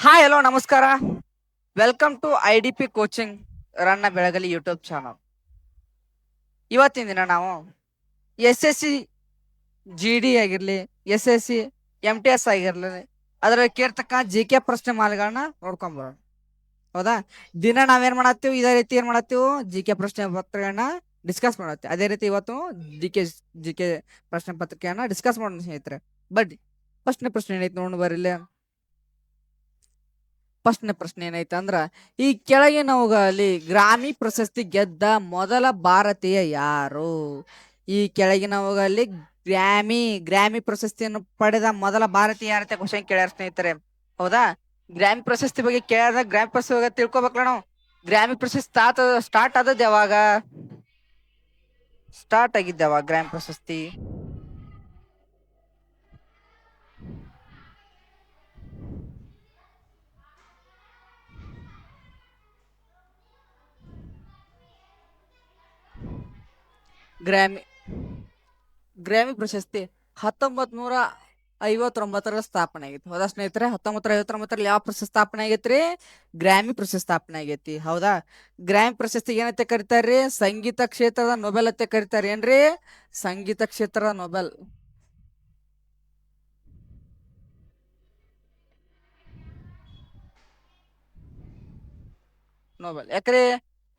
Hi hello ನಮಸ್ಕಾರ. Welcome to IDP coaching Ranna Belagali YouTube channel. ಇವತ್ತಿನ ದಿನ ನಾವು SSC GD ಆಗಿರ್ಲಿ, SSC MTS ಆಗಿರ್ಲಿ, ಅದರ ಕೇಳ್ತಕ್ಕ GK ಪ್ರಶ್ನೆ ಮಾಲೆಗಳನ್ನ ನೋಡ್ಕೊಂಬರೋಣ. ಹೌದಾ? ದಿನ ನಾವೇನ್ ಮಾಡತ್ತೀವಿ, ಇದೇ ರೀತಿ ಏನ್ ಮಾಡತ್ತೀವಿ, GK ಪ್ರಶ್ನೆ ಪತ್ರಿಕೆಗಳನ್ನ ಡಿಸ್ಕಸ್ ಮಾಡತ್ತೀವಿ. ಅದೇ ರೀತಿ ಇವತ್ತು GK ಪ್ರಶ್ನೆ ಪತ್ರಿಕೆಯನ್ನ ಡಿಸ್ಕಸ್ ಮಾಡೋಣ ಸ್ನೇಹಿತರೆ. ಬಡ್ಡಿ ಪ್ರಶ್ನೆ ಏನೈತಿ ನೋಡ್ ಬರಿಲ್ಲ. ಫಸ್ಟ್ನೇ ಪ್ರಶ್ನೆ ಏನೈತೆ ಅಂದ್ರ, ಈ ಕೆಳಗಿನವುಗಳಲ್ಲಿ ಗ್ರಾಮಿ ಪ್ರಶಸ್ತಿ ಗೆದ್ದ ಮೊದಲ ಭಾರತೀಯ ಯಾರು? ಈ ಕೆಳಗಿನವುಗಳಲ್ಲಿ ಗ್ರಾಮಿ ಪ್ರಶಸ್ತಿಯನ್ನು ಪಡೆದ ಮೊದಲ ಭಾರತೀಯ ಯಾರಂತ ಕ್ವಶನ್ ಕೇಳ್ಯಾರ ಸ್ನೇಹಿತರೆ. ಹೌದಾ? ಗ್ರಾಮಿ ಪ್ರಶಸ್ತಿ ಬಗ್ಗೆ ಕೇಳಿದಾಗ ಗ್ರಾಮಿ ಪ್ರಶಸ್ತಿ ಬಗ್ಗೆ ತಿಳ್ಕೊಬೇಕಲ್ಲ ನಾವು. ಗ್ರಾಮಿ ಪ್ರಶಸ್ತಿ ಸ್ಟಾರ್ಟ್ ಆದದ್ದು ಯಾವಾಗ? ಸ್ಟಾರ್ಟ್ ಆಗಿದ್ದ ಯಾವಾಗ ಗ್ರಾಮಿ ಪ್ರಶಸ್ತಿ? ಗ್ರಾಮಿ ಪ್ರಶಸ್ತಿ 1959 ಸ್ಥಾಪನೆ ಆಗೈತಿ. ಹೌದಾ ಸ್ನೇಹಿತರೆ? 1959 ಯಾವ ಪ್ರಶಸ್ತಿ ಸ್ಥಾಪನೆ ಆಗೈತ್ರಿ? ಗ್ರಾಮಿ ಪ್ರಶಸ್ತಿ ಸ್ಥಾಪನೆ ಆಗೈತಿ. ಹೌದಾ? ಗ್ರಾಮಿ ಪ್ರಶಸ್ತಿಗೆ ಏನಂತ ಕರಿತಾರ್ರಿ? ಸಂಗೀತ ಕ್ಷೇತ್ರದ ನೊಬೆಲ್ ಅಂತ ಕರಿತಾರ. ಏನ್ರಿ? ಸಂಗೀತ ಕ್ಷೇತ್ರದ ನೊಬೆಲ್. ಯಾಕ್ರಿ?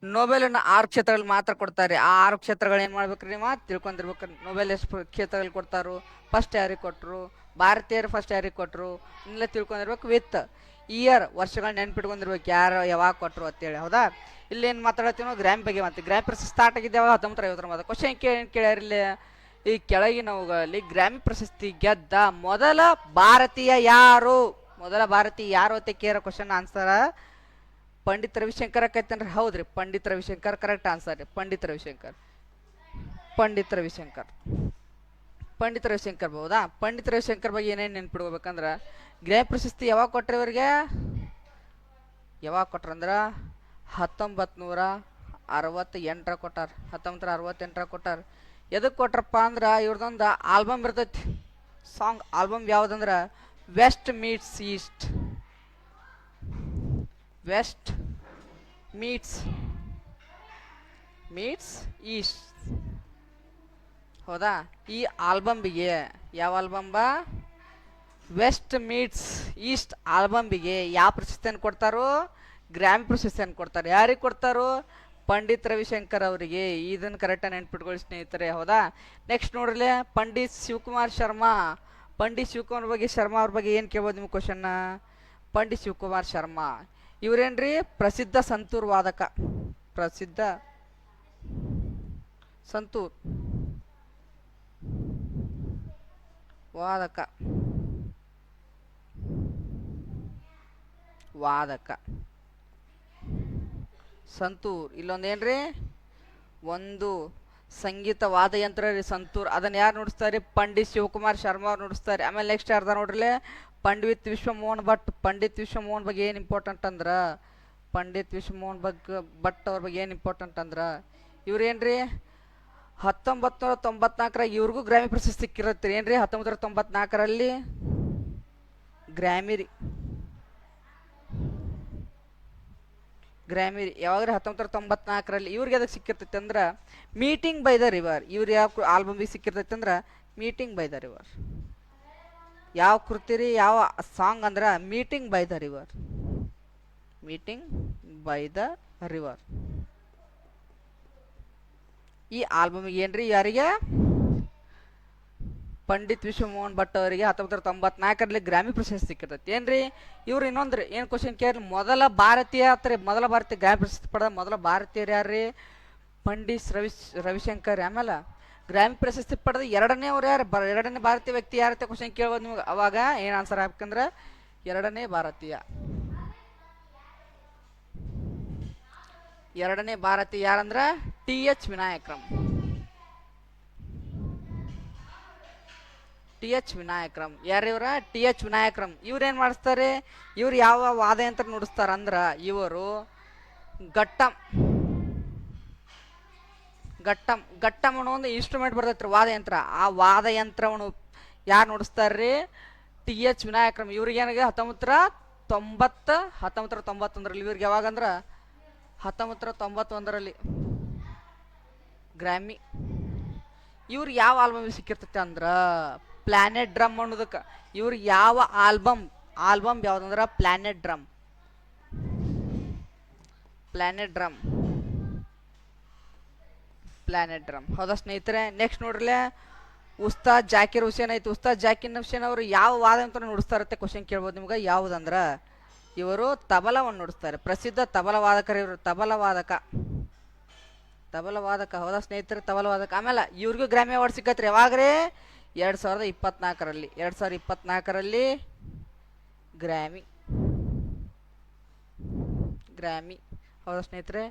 ನೊಬೆಲ್ ಅನ್ನ 6 ಕ್ಷೇತ್ರಗಳಲ್ಲಿ ಮಾತ್ರ ಕೊಡ್ತಾರೆ. ಆ 6 ಕ್ಷೇತ್ರಗಳು ಏನ್ ಮಾಡ್ಬೇಕ್ರಿ? ನೀವು ತಿಳ್ಕೊಂಡಿರ್ಬೇಕ್ರಿ. ನೊಬೆಲ್ ಎಷ್ಟು ಕ್ಷೇತ್ರದಲ್ಲಿ ಕೊಡ್ತಾರು, ಫಸ್ಟ್ ಯಾರಿಗೆ ಕೊಟ್ರು, ಭಾರತೀಯರು ಫಸ್ಟ್ ಯಾರಿಗೆ ಕೊಟ್ರು, ಇಲ್ಲ ತಿಳ್ಕೊಂಡಿರ್ಬೇಕು. ವಿತ್ ಇಯರ್, ವರ್ಷಗಳನ್ನ ನೆನ್ಪಿಟ್ಕೊಂಡಿರ್ಬೇಕು, ಯಾರು ಯಾವಾಗ ಕೊಟ್ರು ಅಂತೇಳಿ. ಹೌದಾ? ಇಲ್ಲಿ ಏನ್ ಮಾತಾಡತ್ತೀವಿ ನಾವು? ಗ್ರಾಮಿ ಬಗ್ಗೆ ಮಾತು. ಗ್ರಾಮಿ ಪ್ರಶಸ್ತಿ ಸ್ಟಾರ್ಟ್ ಆಗಿದ್ದೆ 1959. ಕ್ವಶನ್ ಕೇಳ್ಯಾರಿಲ್ಲ, ಈ ಕೆಳಗಿನವುಗಳಲ್ಲಿ ಗ್ರಾಮಿ ಪ್ರಶಸ್ತಿ ಗೆದ್ದ ಮೊದಲ ಭಾರತೀಯ ಯಾರು? ಮೊದಲ ಭಾರತೀಯ ಯಾರು ಅಂತ ಕೇಳೋ ಕ್ವಶನ್ ಆನ್ಸರ್ ಪಂಡಿತ್ ರವಿಶಂಕರ್ ಆಕೈತೇನ್ರಿ? ಹೌದ್ರಿ, ಪಂಡಿತ್ ರವಿಶಂಕರ್ ಕರೆಕ್ಟ್ ಆನ್ಸರ್ ರೀ. ಪಂಡಿತ್ ರವಿಶಂಕರ್ ಹೌದಾ? ಪಂಡಿತ್ ರವಿಶಂಕರ್ ಬಗ್ಗೆ ಏನೇನು ನೆನ್ಪಿಡ್ಬೇಕಂದ್ರ, ಗ್ರಾಮಿ ಪ್ರಶಸ್ತಿ ಯಾವಾಗ ಕೊಟ್ರಿ ಇವರಿಗೆ? ಯಾವಾಗ ಕೊಟ್ರಂದ್ರ 1968 ಕೊಟ್ಟಾರ. 1968 ಕೊಟ್ಟಾರ. ಎದಕ್ ಕೊಟ್ರಪ್ಪ ಅಂದ್ರ, ಇವ್ರದೊಂದು ಆಲ್ಬಮ್ ಇರ್ತೈತಿ, ಸಾಂಗ್ ಆಲ್ಬಮ್ ಯಾವ್ದಂದ್ರ West Meets East. West Meets East. ಹೌದಾ? ಈ ಆಲ್ಬಂಬಿಗೆ, ಯಾವ ಆಲ್ಬಂಬ? ವೆಸ್ಟ್ ಮೀಟ್ಸ್ ಈಸ್ಟ್ ಆಲ್ಬಂಬಿಗೆ ಯಾವ ಪ್ರಶಸ್ತಿಯನ್ನು ಕೊಡ್ತಾರೋ? ಗ್ರಾಮಿ ಪ್ರಶಸ್ತಿಯನ್ನು ಕೊಡ್ತಾರೆ. ಯಾರಿಗೆ ಕೊಡ್ತಾರೋ? ಪಂಡಿತ್ ರವಿಶಂಕರ್ ಅವರಿಗೆ. ಇದನ್ನು ಕರೆಕ್ಟಾಗಿ ನೆನ್ಪಿಟ್ಕೊಳ್ಳಿ ಸ್ನೇಹಿತರೆ. ಹೌದಾ? ನೆಕ್ಸ್ಟ್ ನೋಡ್ರಲೆ, ಪಂಡಿತ್ ಶಿವಕುಮಾರ್ ಶರ್ಮಾ. ಪಂಡಿತ್ ಶಿವಕುಮಾರ್ ಅವ್ರ ಬಗ್ಗೆ ಏನು ಕೇಳ್ಬೋದು ನಿಮ್ಗೆ ಕ್ವಶನ್ನ? ಪಂಡಿತ್ ಶಿವಕುಮಾರ್ ಶರ್ಮಾ ಇವ್ರೇನ್ರಿ? ಪ್ರಸಿದ್ಧ ಸಂತೂರ್ ವಾದಕ. ಪ್ರಸಿದ್ಧ ಸಂತೂರ್ ವಾದಕ ಸಂತೂರ್. ಇಲ್ಲೊಂದೇನ್ರಿ? ಒಂದು ಸಂಗೀತ ವಾದಯಂತ್ರ ರೀ ಸಂತೂರ್. ಅದನ್ನ ಯಾರು ನುಡಿಸ್ತಾರೆ? ಪಂಡಿತ್ ಶಿವಕುಮಾರ್ ಶರ್ಮಾ ಅವ್ರು ನುಡಿಸ್ತಾರೆ. ಆಮೇಲೆ ನೆಕ್ಸ್ಟ್ ಯಾರ್ದ ನೋಡ್ರಿ? ಪಂಡಿತ್ ವಿಶ್ವಮೋಹನ್ ಭಟ್. ಪಂಡಿತ್ ವಿಶ್ವಮೋಹನ್ ಬಗ್ಗೆ ಏನು ಇಂಪಾರ್ಟೆಂಟ್ ಅಂದ್ರ, ಪಂಡಿತ್ ವಿಶ್ವಮೋಹನ್ ಭಟ್ ಅವ್ರ ಬಗ್ಗೆ ಏನು ಇಂಪಾರ್ಟೆಂಟ್ ಅಂದ್ರ, ಇವ್ರೇನ್ರಿ 1994 ಇವ್ರಿಗೂ ಗ್ರಾಮಿ ಪ್ರಶಸ್ತಿ ಸಿಕ್ಕಿರತ್ತೀರಿ. ಏನ್ರಿ? 1994 ಗ್ರಾಮಿ ಯಾವಾಗ್ರಿ? 1994 ಇವ್ರಿಗೆ ಅದಕ್ಕೆ ಸಿಕ್ಕಿರ್ತೈತಿ ಅಂದ್ರ ಮೀಟಿಂಗ್ ಬೈ ದ ರಿವರ್. ಇವ್ರು ಯಾವ ಆಲ್ಬಮ್ಗೆ ಸಿಕ್ಕಿರ್ತೈತಿ ಅಂದ್ರ ಮೀಟಿಂಗ್ ಬೈ ದ ರಿವರ್. ಯಾವ ಕೃತಿರಿ, ಯಾವ ಸಾಂಗ್ ಅಂದ್ರ ಮೀಟಿಂಗ್ ಬೈ ದ ರಿವರ್. ಈ ಆಲ್ಬಮ್ಗೆ ಏನ್ರಿ? ಯಾರಿಗೆ? ಪಂಡಿತ್ ವಿಶ್ವಮೋಹನ್ ಭಟ್ ಅವರಿಗೆ 1994 ಗ್ರಾಮಿ ಪ್ರಶಸ್ತಿ ಸಿಕ್ಕಿರ್ತೈತಿ. ಏನ್ರಿ? ಇವ್ರು ಇನ್ನೊಂದ್ರಿ ಏನ್ ಕ್ವಶನ್ ಕೇಳಿ, ಮೊದಲ ಭಾರತೀಯ ಗ್ರಾಮಿ ಪ್ರಶಸ್ತಿ ಪಡೆದ ಮೊದಲ ಭಾರತೀಯರು ಯಾರ್ರಿ? ಪಂಡಿತ್ ರವಿಶಂಕರ್. ಆಮೇಲೆ ಗ್ರಾಮಿ ಪ್ರಶಸ್ತಿ ಪಡೆದ ಎರಡನೇ ಭಾರತೀಯ ವ್ಯಕ್ತಿ ಯಾರಂತ ಕ್ವಶನ್ ಕೇಳ್ಬೋದು ನಿಮ್ಗೆ. ಅವಾಗ ಏನ್ ಆನ್ಸರ್ ಹಾಕ್ಬೇಕಂದ್ರ ಎರಡನೇ ಭಾರತೀಯ ಯಾರಂದ್ರ TH ವಿನಾಯಕರಂ. ಯಾರಿವ್ರ? TH ವಿನಾಯಕರಂ. ಇವ್ರೇನ್ ಮಾಡಿಸ್ತಾರೆ? ಇವ್ರು ಯಾವ ವಾದಯಂತ್ರ ನುಡಿಸ್ತಾರ ಅಂದ್ರ, ಇವರು ಗಟ್ಟಂ ಅನ್ನೋ ಒಂದು ಇನ್ಸ್ಟ್ರೂಮೆಂಟ್ ಬರ್ತೈತ್ರಿ, ವಾದಯಂತ್ರ. ಆ ವಾದಯಂತ್ರವನ್ನು ಯಾರು ನುಡಿಸ್ತಾರ್ರಿ? TH ವಿನಾಯಕರಂ. ಇವ್ರಿಗೆ ಏನಾಗ 1991ರಲ್ಲಿ. ಇವ್ರಿಗೆ ಯಾವಾಗಂದ್ರ 1991ರಲ್ಲಿ ಗ್ರಾಮಿ. ಇವ್ರಿಗೆ ಯಾವ ಆಲ್ಬಮ್ ಸಿಕ್ಕಿರ್ತೈತೆ ಅಂದ್ರ ಪ್ಲಾನೆಟ್ ಡ್ರಮ್ ಅನ್ನೋದಕ್ಕೆ. ಇವ್ರಿಗೆ ಯಾವ ಆಲ್ಬಮ್ ಯಾವ್ದಂದ್ರ ಪ್ಲಾನೆಟ್ ಡ್ರಮ್. ಹೌದಾ ಸ್ನೇಹಿತರೆ. ನೆಕ್ಸ್ಟ್ ನೋಡ್ರಲೆ ಉಸ್ತಾದ್ ಜಾಕಿರ್ ಹುಸೇನ್ ಐತಿ. ಉಸ್ತಾದ್ ಜಾಕಿರ್ ಹುಸೇನ್ ಅವರು ಯಾವ ವಾದ ಅಂತ ನುಡಿಸ್ತಾರತ್ತೆ ಕ್ವಶನ್ ಕೇಳ್ಬೋದು ನಿಮ್ಗೆ. ಯಾವುದಂದ್ರ ಇವರು ತಬಲವನ್ನು ನುಡಿಸ್ತಾರೆ. ಪ್ರಸಿದ್ಧ ತಬಲವಾದಕರು ಇವರು. ತಬಲವಾದಕ ಹೌದಾ ಸ್ನೇಹಿತರೆ, ತಬಲವಾದಕ. ಆಮೇಲೆ ಇವ್ರಿಗೂ ಗ್ರಾಮಿ ಅವಾರ್ಡ್ ಸಿಕ್ಕತ್ರಿ. ಯಾವಾಗ್ರಿ 2024ರಲ್ಲಿ ಗ್ರಾಮಿ ಹೌದಾ ಸ್ನೇಹಿತರೆ.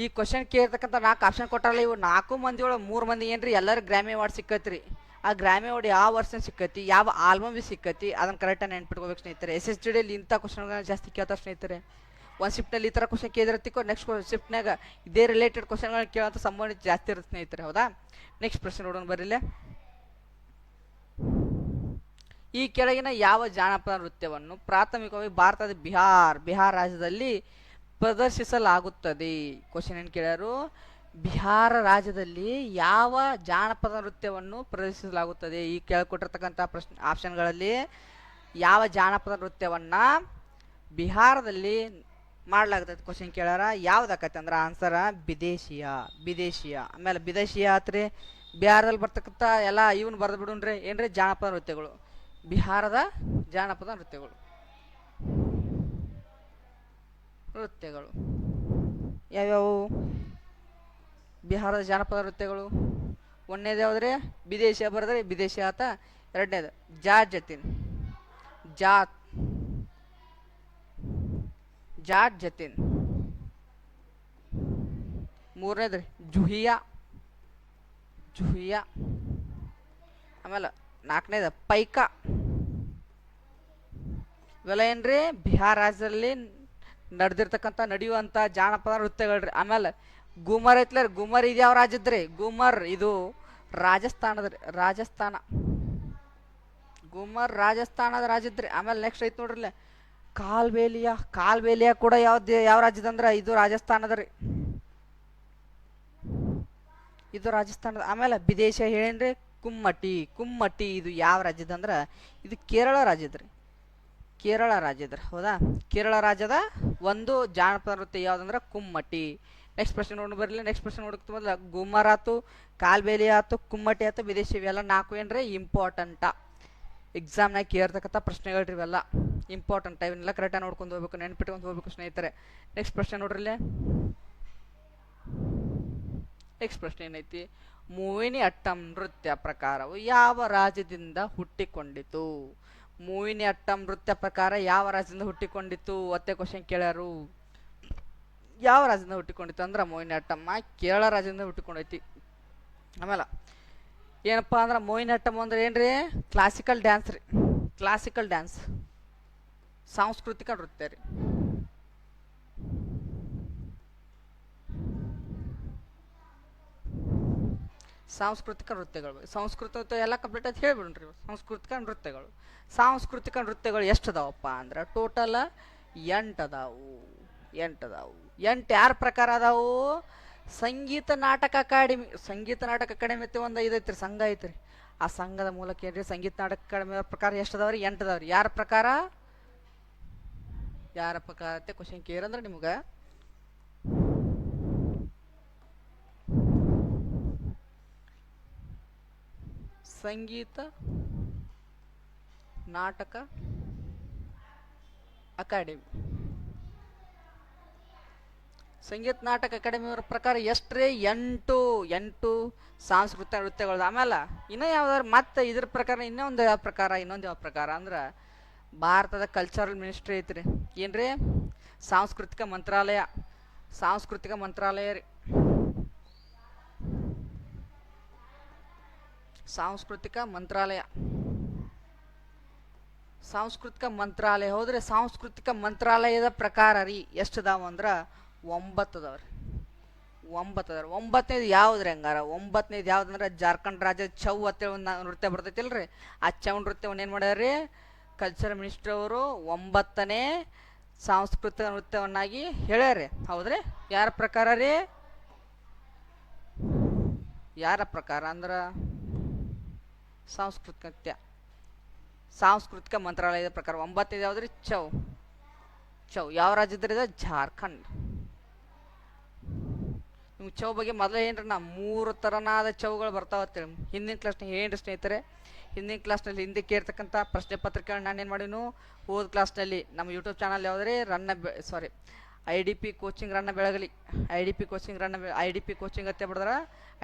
ಈ ಕ್ವಶನ್ ಕೇಳ್ತಕ್ಕಂಥ 4 ಆಪ್ಷನ್ ಕೊಟ್ಟಾರಲ್ಲ, ಇವು 4 ಮಂದಿ ಒಳಗೆ 3 ಮಂದಿ ಏನ್ರಿ ಎಲ್ಲರೂ ಗ್ರಾಮಿ ಅವಾರ್ಡ್ ಸಿಕ್ಕತ್ರಿ. ಆ ಗ್ರಾಮಿ ಅವಾರ್ಡ್ ಯಾವ ವರ್ಷ ಸಿಕ್ಕತಿ, ಯಾವ ಆಲ್ಬಮ್ ಸಿಕ್ಕತಿ, ಅದನ್ನ ಕರೆಕ್ಟಾಗಿ ನೆನ್ಪಿಟ್ಕೋಬೇಕು ಸ್ನೇಹಿತರೆ. SSTDಯಲ್ಲಿ ಇಂಥ ಕ್ವಶನ್ಗಳನ್ನ ಜಾಸ್ತಿ ಕೇಳ್ತಾರೆ ಸ್ನೇಹಿತರೆ. ಒಂದು ಶಿಫ್ಟ್ನಲ್ಲಿ ಈ ಥರ ಕ್ವಶನ್ ಕೇಳಿದಿರ್ತಿಕೋ, ನೆಕ್ಸ್ಟ್ ಶಿಫ್ಟ್ನಾಗ ಇದೇ ರಿಲೇಟೆಡ್ ಕ್ವಶನ್ಗಳನ್ನ ಕೇಳೋಂಥ ಸಂಬಂಧ ಜಾಸ್ತಿ ಇರುತ್ತೆ ಸ್ನೇಹಿತರೆ. ಹೌದಾ. ನೆಕ್ಸ್ಟ್ ಪ್ರಶ್ನೆ ನೋಡೋಣ ಬರೀಲೆ. ಈ ಕೆಳಗಿನ ಯಾವ ಜಾನಪದ ನೃತ್ಯವನ್ನು ಪ್ರಾಥಮಿಕವಾಗಿ ಭಾರತದ ಬಿಹಾರ್ ರಾಜ್ಯದಲ್ಲಿ ಪ್ರದರ್ಶಿಸಲಾಗುತ್ತದೆ? ಕ್ವಶನ್ ಏನು ಕೇಳ್ಯಾರು, ಬಿಹಾರ ರಾಜ್ಯದಲ್ಲಿ ಯಾವ ಜಾನಪದ ನೃತ್ಯವನ್ನು ಪ್ರದರ್ಶಿಸಲಾಗುತ್ತದೆ? ಈ ಕೇಳಿಕೊಟ್ಟಿರ್ತಕ್ಕಂಥ ಆಪ್ಷನ್ಗಳಲ್ಲಿ ಯಾವ ಜಾನಪದ ನೃತ್ಯವನ್ನ ಬಿಹಾರದಲ್ಲಿ ಮಾಡ್ಲಾಗ್ತದೆ ಕ್ವಶನ್ ಕೇಳ್ಯಾರ. ಯಾವ್ದಾಕತ್ತೆ ಅಂದ್ರೆ ಆನ್ಸರ ಬಿದೇಶಿಯ. ಆಮೇಲೆ ಬಿದೇಶಿಯ ಆತ್ರಿ. ಬಿಹಾರದಲ್ಲಿ ಬರ್ತಕ್ಕಂಥ ಎಲ್ಲ ಇವನ್ ಬರ್ದು ಬಿಡುನ್ರಿ ಏನ್ರಿ ಜಾನಪದ ನೃತ್ಯಗಳು. ಬಿಹಾರದ ಜಾನಪದ ನೃತ್ಯಗಳು ಯಾವ್ಯಾವು? ಬಿಹಾರದ ಜಾನಪದ ನೃತ್ಯಗಳು ಒಂದನೇದು ಯಾವ್ದ್ರೆ ವಿದೇಶಿಯ ಬರೆದ್ರೆ ವಿದೇಶಿ ಆತ. ಎರಡನೇದು ಜಾಟ್ ಜತಿನ್. ಮೂರನೇದು ಜುಹಿಯಾ. ಆಮೇಲೆ 4ನೇದು ಪೈಕಾ. ಇವೆಲ್ಲ ಏನ್ರಿ ಬಿಹಾರ ರಾಜ್ಯದಲ್ಲಿ ನಡೆಯುವಂಥ ಜಾನಪದ ನೃತ್ಯಗಳ್ರಿ. ಆಮೇಲೆ ಗುಮರ್ ಐತ್ಲ, ಗುಮರ್ ಇದು ಯಾವ ರಾಜ್ಯದ್ರಿ? ಗುಮರ್ ಇದು ಗುಮರ್ ರಾಜಸ್ಥಾನದ ರಾಜ್ಯದ್ರಿ. ಆಮೇಲೆ ನೆಕ್ಸ್ಟ್ ಐತ್ ನೋಡ್ರಿ ಕಾಲ್ಬೇಲಿಯಾ ಕೂಡ ಯಾವ ರಾಜ್ಯದ ಅಂದ್ರ ಇದು ರಾಜಸ್ಥಾನದ ರೀ. ಇದು ರಾಜಸ್ಥಾನದ. ಆಮೇಲೆ ವಿದೇಶ ಹೇಳೇನ್ರಿ ಕುಮ್ಮಟಿ ಇದು ಯಾವ ರಾಜ್ಯದ ಅಂದ್ರ ಇದು ಕೇರಳ ರಾಜ್ಯದ್ರಿ. ಹೌದಾ. ಕೇರಳ ರಾಜ್ಯದ ಒಂದು ಜಾನಪದ ನೃತ್ಯ ಯಾವ್ದಂದ್ರ ಕುಮ್ಮಟಿ. ನೆಕ್ಸ್ಟ್ ಪ್ರಶ್ನೆ ನೋಡಿ ಬರಲಿ. ನೆಕ್ಸ್ಟ್ ಪ್ರಶ್ನೆ ನೋಡಕ್ ಮೊದಲ ಗುಮ್ಮರ್ ಆತು, ಕಾಲ್ಬೇಲಿ ಆತು, ಕುಮ್ಮಟಿ ಆತು, ವಿದೇಶಿ ಇವೆಲ್ಲ 4 ಏನ್ರಿ ಇಂಪಾರ್ಟೆಂಟ. ಎಕ್ಸಾಮ್ನಾಗ ಕೇಳ್ತಕ್ಕಂಥ ಪ್ರಶ್ನೆಗಳ್ರಿ ಇವೆಲ್ಲ ಇಂಪಾರ್ಟೆಂಟ್. ಇವನ್ನೆಲ್ಲ ಕರೆಕ್ಟಾಗಿ ನೋಡ್ಕೊಂಡು ಹೋಗ್ಬೇಕು, ನೆನ್ಪಿಟ್ಕೊಂಡು ಹೋಗ್ಬೇಕು ಸ್ನೇಹಿತರೆ. ನೆಕ್ಸ್ಟ್ ಪ್ರಶ್ನೆ ನೋಡ್ರಿ. ನೆಕ್ಸ್ಟ್ ಪ್ರಶ್ನೆ ಏನೈತಿ, ಮೋಹಿನಿ ಅಟ್ಟಂ ನೃತ್ಯ ಪ್ರಕಾರವು ಯಾವ ರಾಜ್ಯದಿಂದ ಹುಟ್ಟಿಕೊಂಡಿತು? ಮೋಹಿನಿ ಅಟ್ಟಂ ನೃತ್ಯ ಪ್ರಕಾರ ಯಾವ ರಾಜ್ಯದಿಂದ ಹುಟ್ಟಿಕೊಂಡಿತ್ತು ಒತ್ತೆ ಕ್ವಶನ್ ಕೇಳ್ಯಾರು. ಯಾವ ರಾಜ್ಯದಿಂದ ಹುಟ್ಟಿಕೊಂಡಿತ್ತು ಅಂದ್ರೆ ಮೋಹಿನಿ ಅಟ್ಟಮ್ಮ ಕೇರಳ ರಾಜ್ಯದಿಂದ ಹುಟ್ಟಿಕೊಂಡೈತಿ. ಆಮೇಲೆ ಏನಪ್ಪಾ ಅಂದ್ರೆ ಮೋಹಿನಿ ಅಟ್ಟಂ ಅಂದ್ರೆ ಏನ್ರಿ ಕ್ಲಾಸಿಕಲ್ ಡ್ಯಾನ್ಸ್ ರೀ. ಸಾಂಸ್ಕೃತಿಕ ನೃತ್ಯ ರೀ. ಸಾಂಸ್ಕೃತಿಕ ಎಲ್ಲ ಕಂಪ್ಲೀಟ್ ಆಗಿ ಹೇಳ್ಬಿಡ್ರಿ. ಸಾಂಸ್ಕೃತಿಕ ನೃತ್ಯಗಳು ಎಷ್ಟು ಅದಾವಪ್ಪ ಅಂದ್ರೆ ಟೋಟಲ್ 8 ಅದಾವು. 8 ಯಾರ ಪ್ರಕಾರ ಅದಾವು? ಸಂಗೀತ ನಾಟಕ ಅಕಾಡೆಮಿ ಅಂತ ಒಂದು ಇದೈತ್ರಿ, ಸಂಘ ಐತ್ರಿ. ಆ ಸಂಘದ ಮೂಲಕ ಏನ್ರಿ ಸಂಗೀತ ನಾಟಕ ಅಕಾಡೆಮಿ ಪ್ರಕಾರ ಎಷ್ಟು ಅದಾವ್ರಿ? 8 ಅದಾವ್ರಿ. ಯಾರ ಪ್ರಕಾರ ಅಂತ ಕ್ವಶನ್ ಕೇಳಂದ್ರೆ ನಿಮ್ಗೆ ಸಂಗೀತ ನಾಟಕ ಅಕಾಡೆಮಿ. ಸಂಗೀತ ನಾಟಕ ಅಕಾಡೆಮಿ ಅವರ ಪ್ರಕಾರ ಎಷ್ಟ್ರಿ? 8 ಸಾಂಸ್ಕೃತಿಕ ನೃತ್ಯಗಳು. ಆಮೇಲೆ ಇನ್ನೂ ಯಾವ್ದಾದ್ರು ಮತ್ತೆ ಇದ್ರ ಪ್ರಕಾರ ಇನ್ನೊಂದು ಯಾವ ಪ್ರಕಾರ ಅಂದ್ರೆ ಭಾರತದ ಕಲ್ಚರಲ್ ಮಿನಿಸ್ಟ್ರಿ ಐತ್ರಿ. ಏನ್ರಿ? ಸಾಂಸ್ಕೃತಿಕ ಮಂತ್ರಾಲಯ ರೀ. ಸಾಂಸ್ಕೃತಿಕ ಮಂತ್ರಾಲಯ ಹೌದ್ರಿ. ಸಾಂಸ್ಕೃತಿಕ ಮಂತ್ರಾಲಯದ ಪ್ರಕಾರ ರೀ ಎಷ್ಟದಾವ ಅಂದ್ರ 9 ಅದಾವ್ರಿ. 9ನೇದು ಯಾವ್ದ್ರಿ ಹಂಗಾರ? 9ನೇದು ಯಾವ್ದಂದ್ರ ಜಾರ್ಖಂಡ್ ರಾಜ್ಯದ ಛೌ ಅಂತೇಳಿ ಒಂದು ನೃತ್ಯ ಬರ್ತೈತಿಲ್ರಿ. ಆ ಛೌ ನೃತ್ಯವನ್ನು ಏನ್ ಮಾಡ್ಯಾರ್ರಿ ಕಲ್ಚರ್ ಮಿನಿಸ್ಟರ್ ಅವರು 9ನೇ ಸಾಂಸ್ಕೃತಿಕ ನೃತ್ಯವನ್ನಾಗಿ ಹೇಳ್ಯಾರಿ. ಹೌದ್ರಿ? ಯಾರ ಪ್ರಕಾರ ರೀ? ಯಾರ ಪ್ರಕಾರ ಅಂದ್ರೆ ಸಾಂಸ್ಕೃತಿಕ ನೃತ್ಯ ಸಾಂಸ್ಕೃತಿಕ ಮಂತ್ರಾಲಯದ ಪ್ರಕಾರ 9ನೇದು ಯಾವ್ದ್ರಿ? ಚೌ. ಚೌ ಯಾವ ರಾಜ್ಯದ್ರಿ? ಜಾರ್ಖಂಡ್. ನಿಮ್ಗೆ ಚೌ ಬಗ್ಗೆ ಮೊದಲೇ ಏನ್ರಿ, ನಾ 3 ಥರನಾದ ಚೌಗಳು ಬರ್ತಾವತ್ತೇಳಿ ಹಿಂದಿನ ಕ್ಲಾಸ್ನಾಗ ಏನ್ರಿ ಸ್ನೇಹಿತರೆ. ಹಿಂದಿನ ಕ್ಲಾಸ್ನಲ್ಲಿ ಹಿಂದಕ್ಕೆ ಇರ್ತಕ್ಕಂಥ ಪ್ರಶ್ನೆ ಪತ್ರಿಕೆಗಳನ್ನ ನಾನೇನು ಮಾಡಿನು, ಹೋದ ಕ್ಲಾಸ್ನಲ್ಲಿ ನಮ್ಮ ಯೂಟ್ಯೂಬ್ ಚಾನಲ್ ಯಾವುದ್ರಿ, IDP ಕೋಚಿಂಗ್ ರನ್ನ ಬೆಳಗಲಿ, IDP ಕೋಚಿಂಗ್ ಅತ್ತೆ ಬಿಡದ್ರ,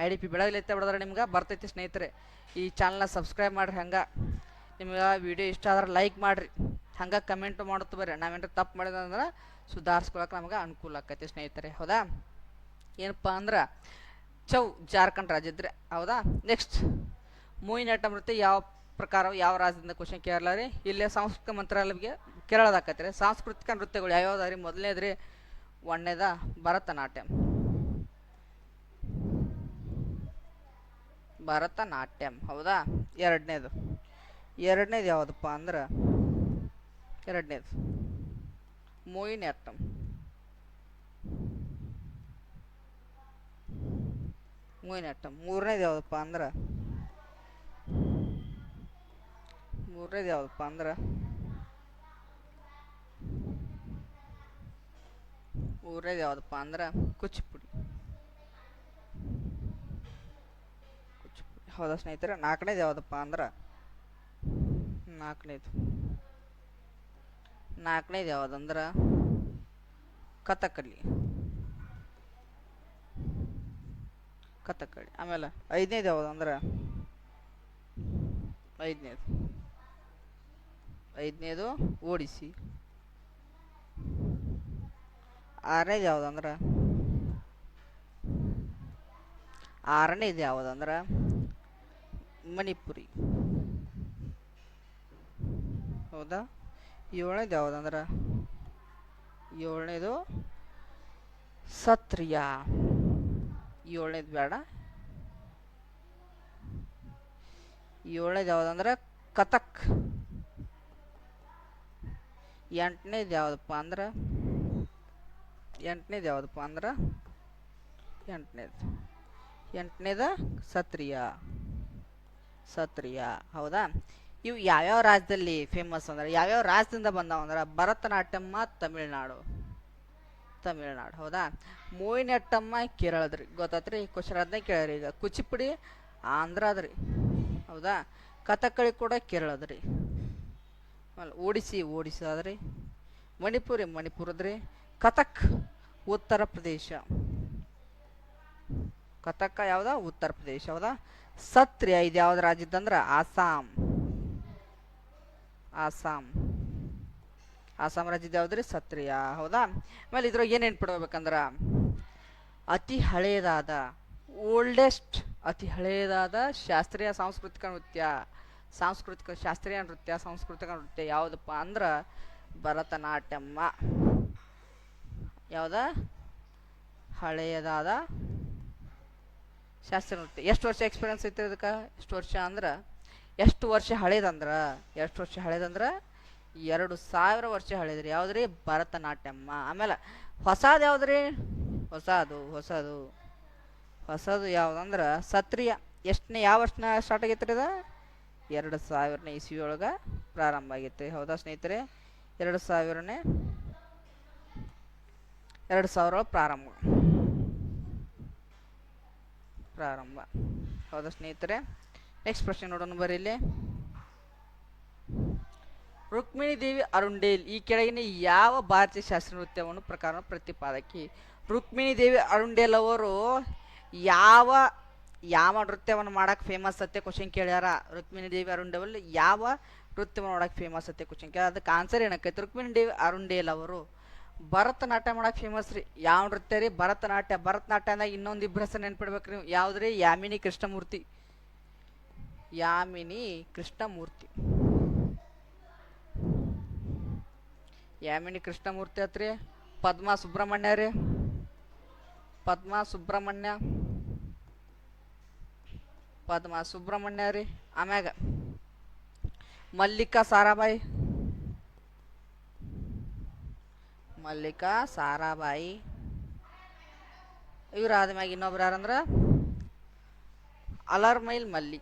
IDP ಬೆಳಗಲಿ ಅತ್ತೆ ಬಿಡದ್ರ ನಿಮ್ಗೆ ಬರ್ತೈತಿ ಸ್ನೇಹಿತರೆ. ಈ ಚಾನಲ್ನ ಸಬ್ಸ್ಕ್ರೈಬ್ ಮಾಡಿರಿ. ಹಂಗೆ ನಿಮ್ಗೆ ವಿಡಿಯೋ ಇಷ್ಟ ಆದ್ರೆ ಲೈಕ್ ಮಾಡಿರಿ. ಹಂಗೆ ಕಮೆಂಟ್ ಮಾಡುತ್ತ ಬರ್ರಿ. ನಾವೇನಾರು ತಪ್ಪು ಮಾಡಿದಂದ್ರೆ ಸುಧಾರಿಸ್ಕೊಳಕ್ಕೆ ನಮ್ಗೆ ಅನುಕೂಲ ಆಕೈತಿ ಸ್ನೇಹಿತರೆ. ಹೌದಾ? ಏನಪ್ಪ ಅಂದ್ರೆ ಚೌ ಜಾರ್ಖಂಡ್ ರಾಜ್ಯದ್ರಿ. ಹೌದಾ? ನೆಕ್ಸ್ಟ್ ಮೋಹಿನಿಯಾಟ್ಟಂ ನೃತ್ಯ ಯಾವ ಪ್ರಕಾರ ಯಾವ ರಾಜ್ಯದಿಂದ ಕ್ವಶನ್ ಕೇರಳ ರೀ. ಇಲ್ಲೇ ಸಾಂಸ್ಕೃತಿಕ ಮಂತ್ರಾಲಯಕ್ಕೆ ಕೇರಳದ ಆಕೈತಿ ರೀ. ಸಾಂಸ್ಕೃತಿಕ ನೃತ್ಯಗಳು ಯಾವ್ಯಾವ್ದು ರೀ? ಮೊದಲನೇದ್ರಿ ಒಂದನೇದ ಭರತನಾಟ್ಯಂ. ಭರತನಾಟ್ಯಂ. ಹೌದಾ? ಎರಡನೇದು ಯಾವುದಪ್ಪ ಅಂದ್ರೆ ಎರಡನೇದು ಮೋಹಿನಿಯಾಟ್ಟಂ. ಮೂರನೇದು ಯಾವುದಪ್ಪ ಅಂದ್ರೆ ಕೂಚಿಪುಡಿ. ಹೌದಾ ಸ್ನೇಹಿತರೆ? ನಾಲ್ಕನೇದು ಯಾವುದಪ್ಪ ಅಂದ್ರೆ ನಾಲ್ಕನೇದು ಯಾವುದಂದ್ರೆ ಕಥಕ್ಕಳಿ. ಆಮೇಲೆ ಐದನೇದು ಯಾವುದಂದ್ರೆ ಐದನೇದು ಓಡಿಸಿ. ಆರನೇದು ಯಾವುದಂದ್ರೆ ಮಣಿಪುರಿ. ಹೌದಾ? ಏಳನೇದು ಸತ್ರಿಯ. ಏಳನೇದು ಬೇಡ. ಏಳನೇದು ಯಾವುದಂದ್ರೆ ಕಥಕ್. ಎಂಟನೇದು ಯಾವುದಪ್ಪ ಅಂದ್ರೆ ಎಂಟನೇದು ಸತ್ರಿಯ. ಹೌದಾ? ಇವು ಯಾವ್ಯಾವ ರಾಜ್ಯದಲ್ಲಿ ಫೇಮಸ್ ಅಂದ್ರೆ ಯಾವ್ಯಾವ ರಾಜ್ಯದಿಂದ ಬಂದಾವ ಅಂದ್ರೆ ಭರತನಾಟ್ಯಮ್ಮ ತಮಿಳ್ನಾಡು. ಹೌದಾ? ಮೋಹಿನಿಯಾಟ್ಟಮ್ಮ ಕೇರಳದ್ರಿ. ಗೊತ್ತಾತ್ರಿ? ಕ್ವಶನ್ ಅದನ್ನೇ ಕೇಳ್ರಿ. ಈಗ ಕೂಚಿಪುಡಿ ಆಂಧ್ರ ಅದ್ರಿ. ಹೌದಾ? ಕಥಕ್ಕಳಿ ಕೂಡ ಕೇರಳದ್ರಿ. ಆಮೇಲೆ ಓಡಿಸಿ ಅದ್ರಿ. ಮಣಿಪುರದ್ರಿ. ಕಥಕ್ ಉತ್ತರ ಪ್ರದೇಶ. ಉತ್ತರ ಪ್ರದೇಶ. ಹೌದಾ? ಸತ್ರಿಯ ಇದು ಯಾವ್ದು ರಾಜ್ಯದಂದ್ರೆ ಆಸಾಂ ರಾಜ್ಯದ ಯಾವ್ದ್ರಿ? ಸತ್ರಿಯ. ಹೌದಾ? ಆಮೇಲೆ ಇದ್ರಾಗ ಏನೇನು ಪಡ್ಕೋಬೇಕಂದ್ರ ಅತಿ ಹಳೆಯದಾದ ಶಾಸ್ತ್ರೀಯ ಸಾಂಸ್ಕೃತಿಕ ನೃತ್ಯ ಯಾವುದಪ್ಪ ಅಂದ್ರೆ ಭರತನಾಟ್ಯಮ್ಮ. ಯಾವ್ದ ಹಳೆಯದಾದ ಶಾಸ್ತ್ರೀಯ ನೃತ್ಯ. ಎಷ್ಟು ವರ್ಷ ಎಕ್ಸ್ಪೀರಿಯನ್ಸ್ ಐತೆ ಇದಕ್ಕೆ? ಎಷ್ಟು ವರ್ಷ ಹಳೇದಂದ್ರೆ 2000 ವರ್ಷ ಹಳೇದ್ರಿ. ಯಾವ್ದ್ರಿ? ಭರತನಾಟ್ಯಮ್ಮ. ಆಮೇಲೆ ಹೊಸದು ಯಾವ್ದ್ರಿ? ಹೊಸದು ಯಾವ್ದಂದ್ರೆ ಸತ್ರಿಯ. ಯಾವ ವರ್ಷನ ಸ್ಟಾರ್ಟ್ ಆಗೈತ್ರಿ? 2000ನೇ ಇಸ್ವಿ ಒಳಗೆ ಪ್ರಾರಂಭ ಆಗೈತೆ. ಹೌದಾ ಸ್ನೇಹಿತರೆ? 2000 ಪ್ರಾರಂಭ. ಹೌದಾ ಸ್ನೇಹಿತರೆ? ನೆಕ್ಸ್ಟ್ ಪ್ರಶ್ನೆ ನೋಡೋಣ ಬರ್ರಿ. ಇಲ್ಲಿ ರುಕ್ಮಿಣಿ ದೇವಿ ಅರುಂಡೇಲ್ ಈ ಕೆಳಗಿನ ಯಾವ ಭಾರತೀಯ ಶಾಸ್ತ್ರೀಯ ನೃತ್ಯವನ್ನು ಪ್ರಕಾರ ಪ್ರತಿಪಾದಕಿ? ರುಕ್ಮಿಣಿ ದೇವಿ ಅರುಂಡೇಲ್ ಅವರು ಯಾವ ನೃತ್ಯವನ್ನು ಮಾಡಕ್ಕೆ ಫೇಮಸ್ ಅತ್ತೆ ಕ್ವಶನ್ ಕೇಳ್ಯಾರ. ರುಕ್ಮಿಣಿ ದೇವಿ ಅರುಂಡೇಲ್ ಯಾವ ನೃತ್ಯವನ್ನು ಮಾಡಕ್ಕೆ ಫೇಮಸ್ ಅತ್ತೆ ಕ್ವಶನ್ ಕೇಳ. ಅದಕ್ಕೆ ಆನ್ಸರ್ ಏನಕ್ಕೈತೆ? ರುಕ್ಮಿಣಿ ದೇವಿ ಅರುಂಡೇಲ್ ಅವರು ಭರತನಾಟ್ಯ ಮಾಡಕ್ಕೆ ಫೇಮಸ್ ರೀ. ಯಾವ ನೃತ್ಯ ರೀ? ಭರತನಾಟ್ಯದಾಗ ಇನ್ನೊಂದು ಇಬ್ಬರ ಹೆಸರು ನೆನ್ಪಿಡ್ಬೇಕ್ರಿ. ಯಾವ್ದ್ರಿ? ಯಾಮಿನಿ ಕೃಷ್ಣಮೂರ್ತಿ. ಯಾಮಿನಿ ಕೃಷ್ಣಮೂರ್ತಿ ಆತ್ರಿ. ಪದ್ಮಾ ಸುಬ್ರಹ್ಮಣ್ಯ ರೀ. ಆಮ್ಯಾಗ ಮಲ್ಲಿಕಾ ಸಾರಾಭಾಯಿ. ಮಲ್ಲಿಕಾ ಸಾರಾಬಾಯಿ. ಇವ್ರು ಆದ್ಮ್ಯಾಗ ಇನ್ನೊಬ್ರು ಯಾರಂದ್ರ ಅಲರ್ಮೈಲ್ ಮಲ್ಲಿ.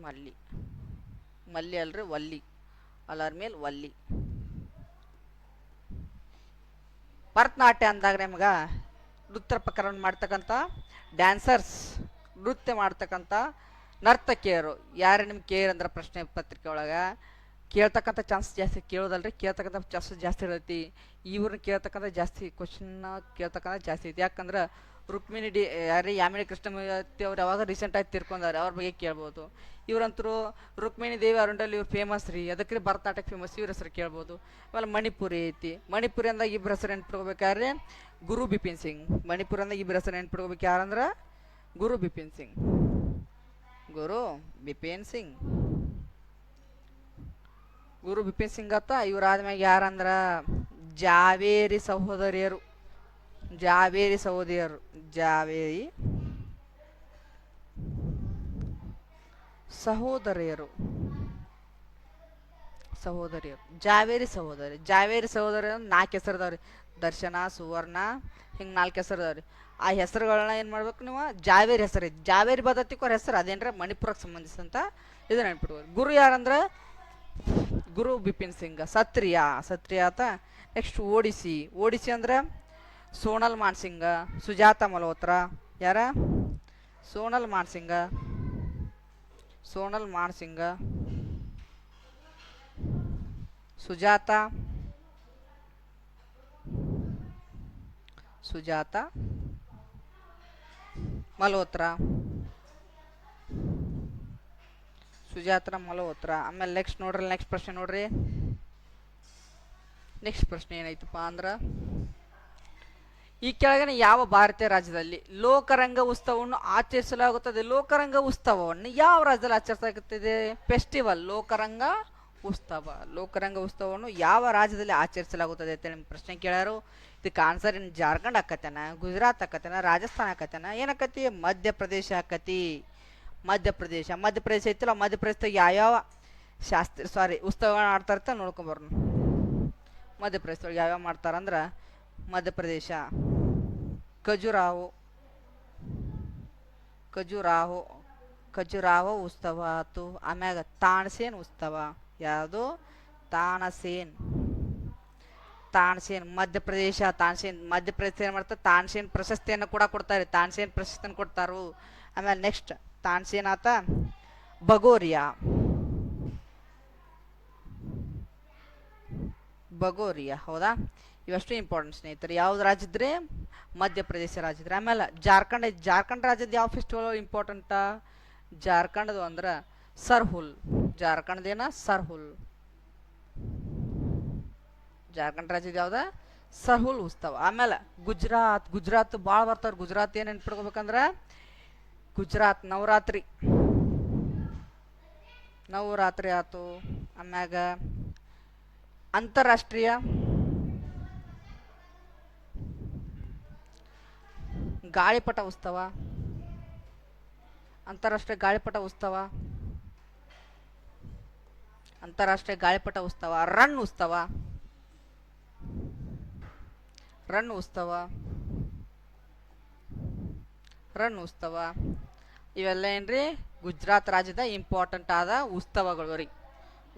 ಮಲ್ಲಿ ಮಲ್ಲಿ ಅಲ್ರಿ ವಲ್ಲಿ. ಅಲರ್ಮೇಲ್ ವಲ್ಲಿ. ಭರತನಾಟ್ಯ ಅಂದಾಗ ನಿಮ್ಗೆ ನೃತ್ಯ ಪ್ರಕರಣ ಮಾಡ್ತಕ್ಕಂಥ ಡ್ಯಾನ್ಸರ್ಸ್, ನೃತ್ಯ ಮಾಡ್ತಕ್ಕಂಥ ನರ್ತಕಿಯರು ಯಾರು ನಿಮ್ಗೆ ಕೇರ್ ಅಂದ್ರೆ ಪ್ರಶ್ನೆ ಪತ್ರಿಕೆ ಒಳಗೆ ಕೇಳ್ತಕ್ಕಂಥ ಚಾನ್ಸ್ ಜಾಸ್ತಿ, ಕೇಳೋದಲ್ರಿ ಕೇಳ್ತಕ್ಕಂಥ ಚಾನ್ಸ್ ಜಾಸ್ತಿ ಇರ್ತೈತಿ. ಇವ್ರನ್ನ ಕೇಳ್ತಕ್ಕಂಥ ಜಾಸ್ತಿ ಕ್ವಶನ್ ಕೇಳ್ತಕ್ಕಂಥ ಜಾಸ್ತಿ ಐತಿ. ಯಾಕಂದ್ರೆ ರುಕ್ಮಿಣಿ ಯಾರೀ ಯಾಮಿನಿ ಕೃಷ್ಣಮೂರ್ತಿ ಅವ್ರು ಯಾವಾಗ ರೀಸೆಂಟ್ ಆಗಿ ತೀರ್ಕೊಂಡಾರೆ, ಅವ್ರ ಬಗ್ಗೆ ಕೇಳ್ಬೋದು. ಇವ್ರಂತರೂ ರುಕ್ಮಿಣಿ ದೇವಿ ಅರುಂಡಲ್ಲಿ ಇವ್ರು ಫೇಮಸ್ ರೀ, ಅದಕ್ಕೆ ಭರತನಾಟ್ಯಕ್ಕೆ ಫೇಮಸ್, ಇವ್ರ ಹೆಸರು ಕೇಳ್ಬೋದು. ಆಮೇಲೆ ಮಣಿಪುರಿ ಐತಿ. ಮಣಿಪುರಿ ಅಂದಾಗ ಇಬ್ಬರ ಹೆಸರು ನೆನ್ಪಿಡ್ಕೋಬೇಕಾದ್ರೆ ಗುರು ಬಿಪಿನ್ ಸಿಂಗ್. ಮಣಿಪುರ ಅಂದಾಗ ಇಬ್ಬರ ಹೆಸರು ನೆನ್ಪಿಡ್ಕೋಬೇಕು, ಯಾರಂದ್ರೆ ಗುರು ಬಿಪಿನ್ ಸಿಂಗ್. ಗುರು ಬಿಪಿನ್ ಸಿಂಗ್. ಗುರು ಬಿಪಿನ್ ಸಿಂಗ್ ಅತ್ತ. ಇವ್ರಾದ್ಮ್ಯಾಗ ಯಾರಂದ್ರ ಜಾವೇರಿ ಸಹೋದರಿಯರು. ಜಾವೇರಿ ಸಹೋದರಿಯರು. ಜಾವೇರಿ ಸಹೋದರಿಯರು. ಸಹೋದರಿಯರು ಜಾವೇರಿ ಸಹೋದರಿ. ಜಾವೇರಿ ಸಹೋದರಿ 4 ಹೆಸರದವ್ರಿ. ದರ್ಶನ, ಸುವರ್ಣ, ಹಿಂಗೆ 4 ಹೆಸರದವ್ರಿ. ಆ ಹೆಸರುಗಳನ್ನ ಏನು ಮಾಡ್ಬೇಕು ನೀವು, ಜಾವೇರಿ ಹೆಸರು ಐತಿ. ಜಾವೇರಿ ಪದ್ಧತಿಕೋರ್ ಹೆಸರು ಅದೇನ್ರ ಮಣಿಪುರಕ್ಕೆ ಸಂಬಂಧಿಸಿದಂತ ಇದು ನೆನ್ಪಿಟ್ಕೋರಿ. ಗುರು ಯಾರಂದ್ರೆ ಗುರು ಬಿಪಿನ್ ಸಿಂಗ್. ಸತ್ರಿಯ. ಸತ್ರಿಯ ಆತ. ನೆಕ್ಸ್ಟ್ ಓಡಿಸಿ. ಓಡಿಸಿ ಅಂದ್ರೆ ಸೋನಲ್ ಮಾನ್ಸಿಂಗ, ಸುಜಾತ ಮಲ್ಹೋತ್ರ. ಯಾರ? ಸೋನಲ್ ಮಾನ್ಸಿಂಗ. ಸೋನಲ್ ಮಾನ್ಸಿಂಗ, ಸುಜಾತ, ಸುಜಾತ ಮಲ್ಹೋತ್ರ. ಸುಜಾತ ಮಲ್ಹೋತ್ರ. ಆಮೇಲೆ ನೆಕ್ಸ್ಟ್ ನೋಡ್ರಿ, ನೆಕ್ಸ್ಟ್ ಪ್ರಶ್ನೆ ನೋಡ್ರಿ. ನೆಕ್ಸ್ಟ್ ಪ್ರಶ್ನೆ ಏನೈತಪ್ಪ ಅಂದ್ರೆ, ಈ ಕೆಳಗಿನ ಯಾವ ಭಾರತೀಯ ರಾಜ್ಯದಲ್ಲಿ ಲೋಕರಂಗ ಉತ್ಸವವನ್ನು ಆಚರಿಸಲಾಗುತ್ತದೆ? ಲೋಕರಂಗ ಉತ್ಸವವನ್ನು ಯಾವ ರಾಜ್ಯದಲ್ಲಿ ಆಚರಿಸಲಾಗುತ್ತದೆ? ಫೆಸ್ಟಿವಲ್ ಲೋಕರಂಗ ಉತ್ಸವ. ಲೋಕರಂಗ ಉತ್ಸವವನ್ನು ಯಾವ ರಾಜ್ಯದಲ್ಲಿ ಆಚರಿಸಲಾಗುತ್ತದೆ ಅಂತ ನಿಮ್ಮ ಪ್ರಶ್ನೆ ಕೇಳ್ಯಾರು. ಇದಕ್ಕೆ ಆನ್ಸರ್ ಏನು ಜಾರ್ಖಂಡ್ ಆಕತೇನ, ಗುಜರಾತ್ ಆಕತೇನ, ರಾಜಸ್ಥಾನ ಆಕತೇನ, ಏನಕತಿ? ಮಧ್ಯಪ್ರದೇಶ ಆಕತಿ. ಮಧ್ಯಪ್ರದೇಶ. ಮಧ್ಯಪ್ರದೇಶ ಐತಿಲ್ಲ, ಮಧ್ಯಪ್ರದೇಶದಾಗ ಯಾವ್ಯಾವ ಉತ್ಸವಗಳನ್ನ ಆಡ್ತಾ ಇರ್ತಾರೆ ನೋಡ್ಕೊಂಬರ್ನು. ಮಧ್ಯಪ್ರದೇಶದೊಳಗೆ ಯಾವ್ಯಾವ ಮಾಡ್ತಾರಂದ್ರೆ ಮಧ್ಯಪ್ರದೇಶ ಖಜುರಾಹೋ. ಖಜುರಾಹೋ. ಖಜುರಾಹೋ ಉತ್ಸವ ಆಯ್ತು. ಆಮ್ಯಾಗ ತಾಣಸೇನ್ ಉತ್ಸವ. ಯಾವುದು? ತಾಣಸೇನ್. ತಾಣಸೇನ್ ಮಧ್ಯಪ್ರದೇಶ. ತಾಣಸೇನ್ ಮಧ್ಯಪ್ರದೇಶ ಏನು ಮಾಡ್ತಾರೆ? ತಾಣಸೇನ್ ಪ್ರಶಸ್ತಿಯನ್ನು ಕೂಡ ಕೊಡ್ತಾರೆ. ತಾಣಸೇನ್ ಪ್ರಶಸ್ತಿಯನ್ನು ಕೊಡ್ತಾರು. ಆಮೇಲೆ ನೆಕ್ಸ್ಟ್ ತಾಣಸೇನ್ ಆತ. ಬಗೋರಿಯಾ. ಬಗೋರಿಯಾ. ಹೌದಾ? ಇವಷ್ಟು ಇಂಪಾರ್ಟೆಂಟ್ ಸ್ನೇಹಿತರೆ. ಯಾವ್ದು ರಾಜ್ಯದ್ರಿ? ಮಧ್ಯಪ್ರದೇಶ ರಾಜ್ಯದ್ರಿ. ಆಮೇಲೆ ಜಾರ್ಖಂಡ್. ಜಾರ್ಖಂಡ್ ರಾಜ್ಯದ ಯಾವ ಫೆಸ್ಟಿವಲ್ ಇಂಪಾರ್ಟೆಂಟಾ? ಜಾರ್ಖಂಡ್ದು ಅಂದ್ರೆ ಸರ್ಹುಲ್. ಜಾರ್ಖಂಡ್ದೇನ ಸರ್ಹುಲ್. ಜಾರ್ಖಂಡ್ ರಾಜ್ಯದ ಯಾವ್ದ? ಸರ್ಹುಲ್ ಉತ್ಸವ. ಆಮೇಲೆ ಗುಜರಾತ್. ಗುಜರಾತ್ ಭಾಳ ಬರ್ತಾವ್ರಿ. ಗುಜರಾತ್ ಏನು ನೆನ್ಪಿಡ್ಕೋಬೇಕಂದ್ರೆ ಗುಜರಾತ್ ನವರಾತ್ರಿ. ನವರಾತ್ರಿ ಆಯ್ತು. ಆಮ್ಯಾಗ ಅಂತಾರಾಷ್ಟ್ರೀಯ ಗಾಳಿಪಟ ಉತ್ಸವ. ಅಂತಾರಾಷ್ಟ್ರೀಯ ಗಾಳಿಪಟ ಉತ್ಸವ. ಅಂತಾರಾಷ್ಟ್ರೀಯ ಗಾಳಿಪಟ ಉತ್ಸವ. ರನ್ ಉತ್ಸವ. ರನ್ ಉತ್ಸವ. ರನ್ ಉತ್ಸವ. ಇವೆಲ್ಲ ಏನ್ರಿ ಗುಜರಾತ್ ರಾಜ್ಯದ ಇಂಪಾರ್ಟೆಂಟ್ ಆದ ಉತ್ಸವಗಳು ರೀ.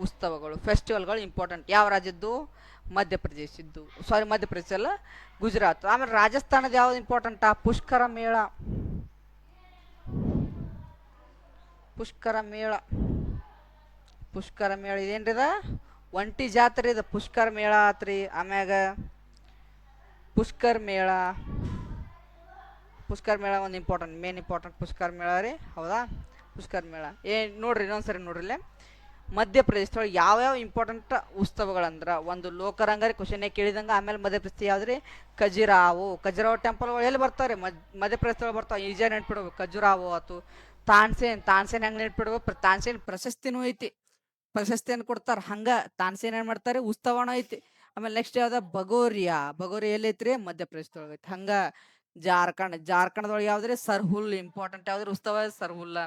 ಉತ್ಸವಗಳು, ಫೆಸ್ಟಿವಲ್ಗಳು ಇಂಪಾರ್ಟೆಂಟ್. ಯಾವ ರಾಜ್ಯದ್ದು? ಮಧ್ಯಪ್ರದೇಶದ್ದು. ಸಾರಿ, ಮಧ್ಯಪ್ರದೇಶ ಅಲ್ಲ, ಗುಜರಾತ್. ಆಮೇಲೆ ರಾಜಸ್ಥಾನದ ಯಾವ್ದು ಇಂಪಾರ್ಟೆಂಟಾ? ಪುಷ್ಕರ ಮೇಳ. ಪುಷ್ಕರ ಮೇಳ. ಪುಷ್ಕರ ಮೇಳ ಇದೇನ್ರಿ? ಅದ ಒಂಟಿ ಜಾತ್ರೆ ಇದು. ಪುಷ್ಕರ ಮೇಳ ಆತ್ರಿ. ಆಮ್ಯಾಗ ಪುಷ್ಕರ್ ಮೇಳ. ಪುಷ್ಕರ್ ಮೇಳ ಒಂದು ಇಂಪಾರ್ಟೆಂಟ್, ಮೇನ್ ಇಂಪಾರ್ಟೆಂಟ್ ಪುಷ್ಕರ್ ಮೇಳ ರೀ. ಹೌದಾ? ಪುಷ್ಕರ್ ಮೇಳ ನೋಡ್ರಿ, ಇನ್ನೊಂದ್ಸರಿ ನೋಡ್ರಿ ಇಲ್ಲೇ. ಮಧ್ಯಪ್ರದೇಶದೊಳಗೆ ಯಾವ್ಯಾವ ಇಂಪಾರ್ಟೆಂಟ್ ಉತ್ಸವಗಳಂದ್ರೆ, ಒಂದು ಲೋಕರಂಗರಿ ಕ್ವಶನ್ನೇ ಕೇಳಿದಂಗೆ. ಆಮೇಲೆ ಮಧ್ಯಪ್ರದೇಶ ಯಾವ್ದ್ರಿ? ಖಜುರಾಹೋ. ಖಜುರಾಹೋ ಟೆಂಪಲ್ಗಳು ಎಲ್ಲಿ ಬರ್ತಾರೆ? ಮಧ್ಯಪ್ರದೇಶದೊಳಗೆ ಬರ್ತಾವೆ. ಈಜಿಯಾಗಿ ನೆನ್ಪಿಡ್ಬೇಕು. ಖಜುರಾಹೋ ಆಯ್ತು. ತಾನ್ಸೇನ್. ತಾನ್ಸೇನ್ ಹೆಂಗೆ ನೆನ್ಪಿಡ್ಬೇಕು? ತಾನ್ಸೇನ್ ಪ್ರಶಸ್ತಿನೂ ಐತಿ. ಪ್ರಶಸ್ತಿಯನ್ನು ಕೊಡ್ತಾರೆ. ಹಂಗೆ ತಾನ್ಸೇನ್ ಏನು ಮಾಡ್ತಾರೆ? ಉತ್ಸವನೂ ಐತಿ. ಆಮೇಲೆ ನೆಕ್ಸ್ಟ್ ಯಾವ್ದ? ಬಗೋರಿಯಾ. ಬಗೋರಿಯಾ ಎಲ್ಲಿ ಐತ್ರಿ? ಮಧ್ಯಪ್ರದೇಶದೊಳಗೆ ಐತಿ. ಹಂಗೆ ಜಾರ್ಖಂಡ್. ಜಾರ್ಖಂಡ್ದೊಳಗೆ ಯಾವ್ದ್ರಿ? ಸರ್ಹುಲ್. ಇಂಪಾರ್ಟೆಂಟ್ ಯಾವ್ದ್ರಿ ಉತ್ಸವ? ಸರ್ಹುಲ್ಲ.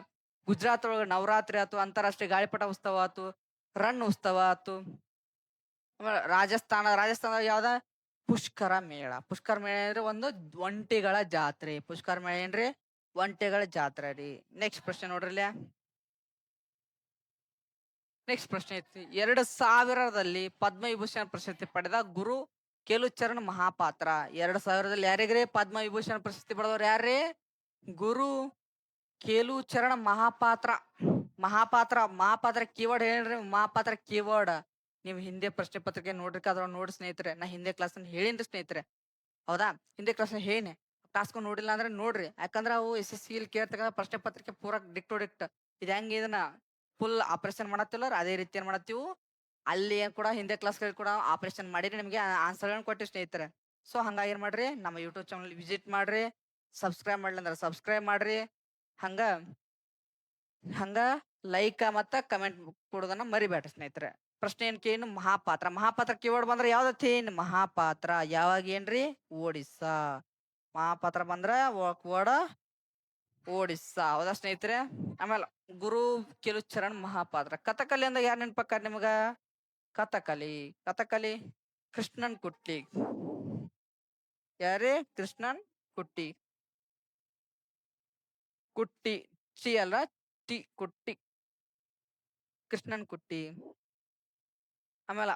ಗುಜರಾತ್ ಒಳಗ ನವರಾತ್ರಿ ಆತು, ಅಂತಾರಾಷ್ಟ್ರೀಯ ಗಾಳಿಪಟ ಉತ್ಸವ ಆತು, ರನ್ ಉತ್ಸವ ಆತು. ಆಮೇಲೆ ರಾಜಸ್ಥಾನದಾಗ ಯಾವ್ದ ಪುಷ್ಕರ ಮೇಳ. ಪುಷ್ಕರ ಮೇಳ ಅಂದ್ರೆ ಒಂದು ಒಂಟೆಗಳ ಜಾತ್ರೆ. ಪುಷ್ಕರ ಮೇಳ ಏನ್ರಿ? ಒಂಟೆಗಳ ಜಾತ್ರೆ ರೀ. ನೆಕ್ಸ್ಟ್ ಪ್ರಶ್ನೆ ನೋಡ್ರಿಲ್ಲ. ನೆಕ್ಸ್ಟ್ ಪ್ರಶ್ನೆ ಐತಿ. 2000ರಲ್ಲಿ ಪದ್ಮವಿಭೂಷಣ ಪ್ರಶಸ್ತಿ ಪಡೆದ ಗುರು ಕೇಲುಚರಣ್ ಮಹಾಪಾತ್ರ. 2000ದಲ್ಲಿ ಯಾರಿಗ್ರಿ ಪದ್ಮವಿಭೂಷಣ ಪ್ರಶಸ್ತಿ ಪಡೆದವ್ರು? ಯಾರ್ರಿ? ಗುರು ಕೇಲುಚರಣ್ ಮಹಾಪಾತ್ರ. ಮಹಾಪಾತ್ರ ಕೀವರ್ಡ್ ಹೇಳ್ರಿ. ಮಹಾಪಾತ್ರ ಕೀವರ್ಡ್ ನೀವು ಹಿಂದೆ ಪ್ರಶ್ನೆ ಪತ್ರಿಕೆ ನೋಡ್ರಿ, ಅದ್ರ ನೋಡಿ ಸ್ನೇಹಿತರೆ. ನಾ ಹಿಂದೆ ಕ್ಲಾಸ್ ಹೇಳಿನ್ರಿ ಸ್ನೇಹಿತರೆ, ಹೌದಾ? ಹಿಂದೆ ಕ್ಲಾಸ್ ಹೇಳಿ ಕ್ಲಾಸ್ಕೊಂಡು ನೋಡಿಲ್ಲ ಅಂದ್ರೆ ನೋಡ್ರಿ. ಯಾಕಂದ್ರೆ ಅವು SSC ಕೇಳ್ತಕ್ಕಂಥ ಪ್ರಶ್ನೆ ಪತ್ರಿಕೆ ಪೂರ ಡಿಕ್ಟೋ ಡಿಕ್ಟ್. ಇದು ಹೆಂಗ್ ಇದನ್ನ ಫುಲ್ ಆಪರೇಷನ್ ಮಾಡತ್ತಿಲ್ಲ ಅದೇ ರೀತಿ ಏನ್ ಮಾಡತ್ತೀವಿ ಅಲ್ಲಿ ಕೂಡ ಹಿಂದೆ ಕ್ಲಾಸ್ಗಳು ಕೂಡ ಆಪರೇಷನ್ ಮಾಡಿರಿ, ನಿಮಗೆ ಆನ್ಸರ್ ಕೊಟ್ಟಿವಿ ಸ್ನೇಹಿತರೆ. ಸೊ ಹಂಗಾಗಿ ಏನ್ ಮಾಡ್ರಿ, ನಮ್ಮ ಯೂಟ್ಯೂಬ್ ಚಾನಲ್ ವಿಸಿಟ್ ಮಾಡ್ರಿ. ಸಬ್ಸ್ಕ್ರೈಬ್ ಮಾಡ್ಲಿ ಅಂದ್ರೆ ಸಬ್ಸ್ಕ್ರೈಬ್ ಮಾಡ್ರಿ. ಹಂಗ ಹಂಗ ಲೈಕ್ ಮತ್ತ ಕಮೆಂಟ್ ಕೊಡೋದನ್ನ ಮರಿಬೇಡ್ರಿ ಸ್ನೇಹಿತರೆ. ಪ್ರಶ್ನೆ ಏನು? ಮಹಾಪಾತ್ರ ಕೀವರ್ಡ್ ಬಂದ್ರೆ ಯಾವ್ದತ್ತೇನ್? ಮಹಾಪಾತ್ರ. ಯಾವಾಗ ಏನ್ರಿ? ಒಡಿಸ್ಸಾ. ಮಹಾಪಾತ್ರ ಬಂದ್ರ ವರ್ಡ್ ಒಡಿಸ್ಸಾ. ಹೌದಾ ಸ್ನೇಹಿತರೆ? ಆಮೇಲೆ ಗುರು ಕೇಲುಚರಣ್ ಮಹಾಪಾತ್ರ. ಕಥಕಲಿ ಅಂದ ಯಾರು ನೆನ್ಪಕ್ಕಾರ ನಿಮಗ? ಕಥಕಲಿ ಕೃಷ್ಣನ್ ಕುಟ್ಟಿ. ಯಾರೇ? ಕೃಷ್ಣನ್ ಕುಟ್ಟಿ. ಟಿ ಅಲ್ಲ, ಟಿ ಕುಟ್ಟಿ. ಕೃಷ್ಣನ್ ಕುಟ್ಟಿ. ಆಮೇಲೆ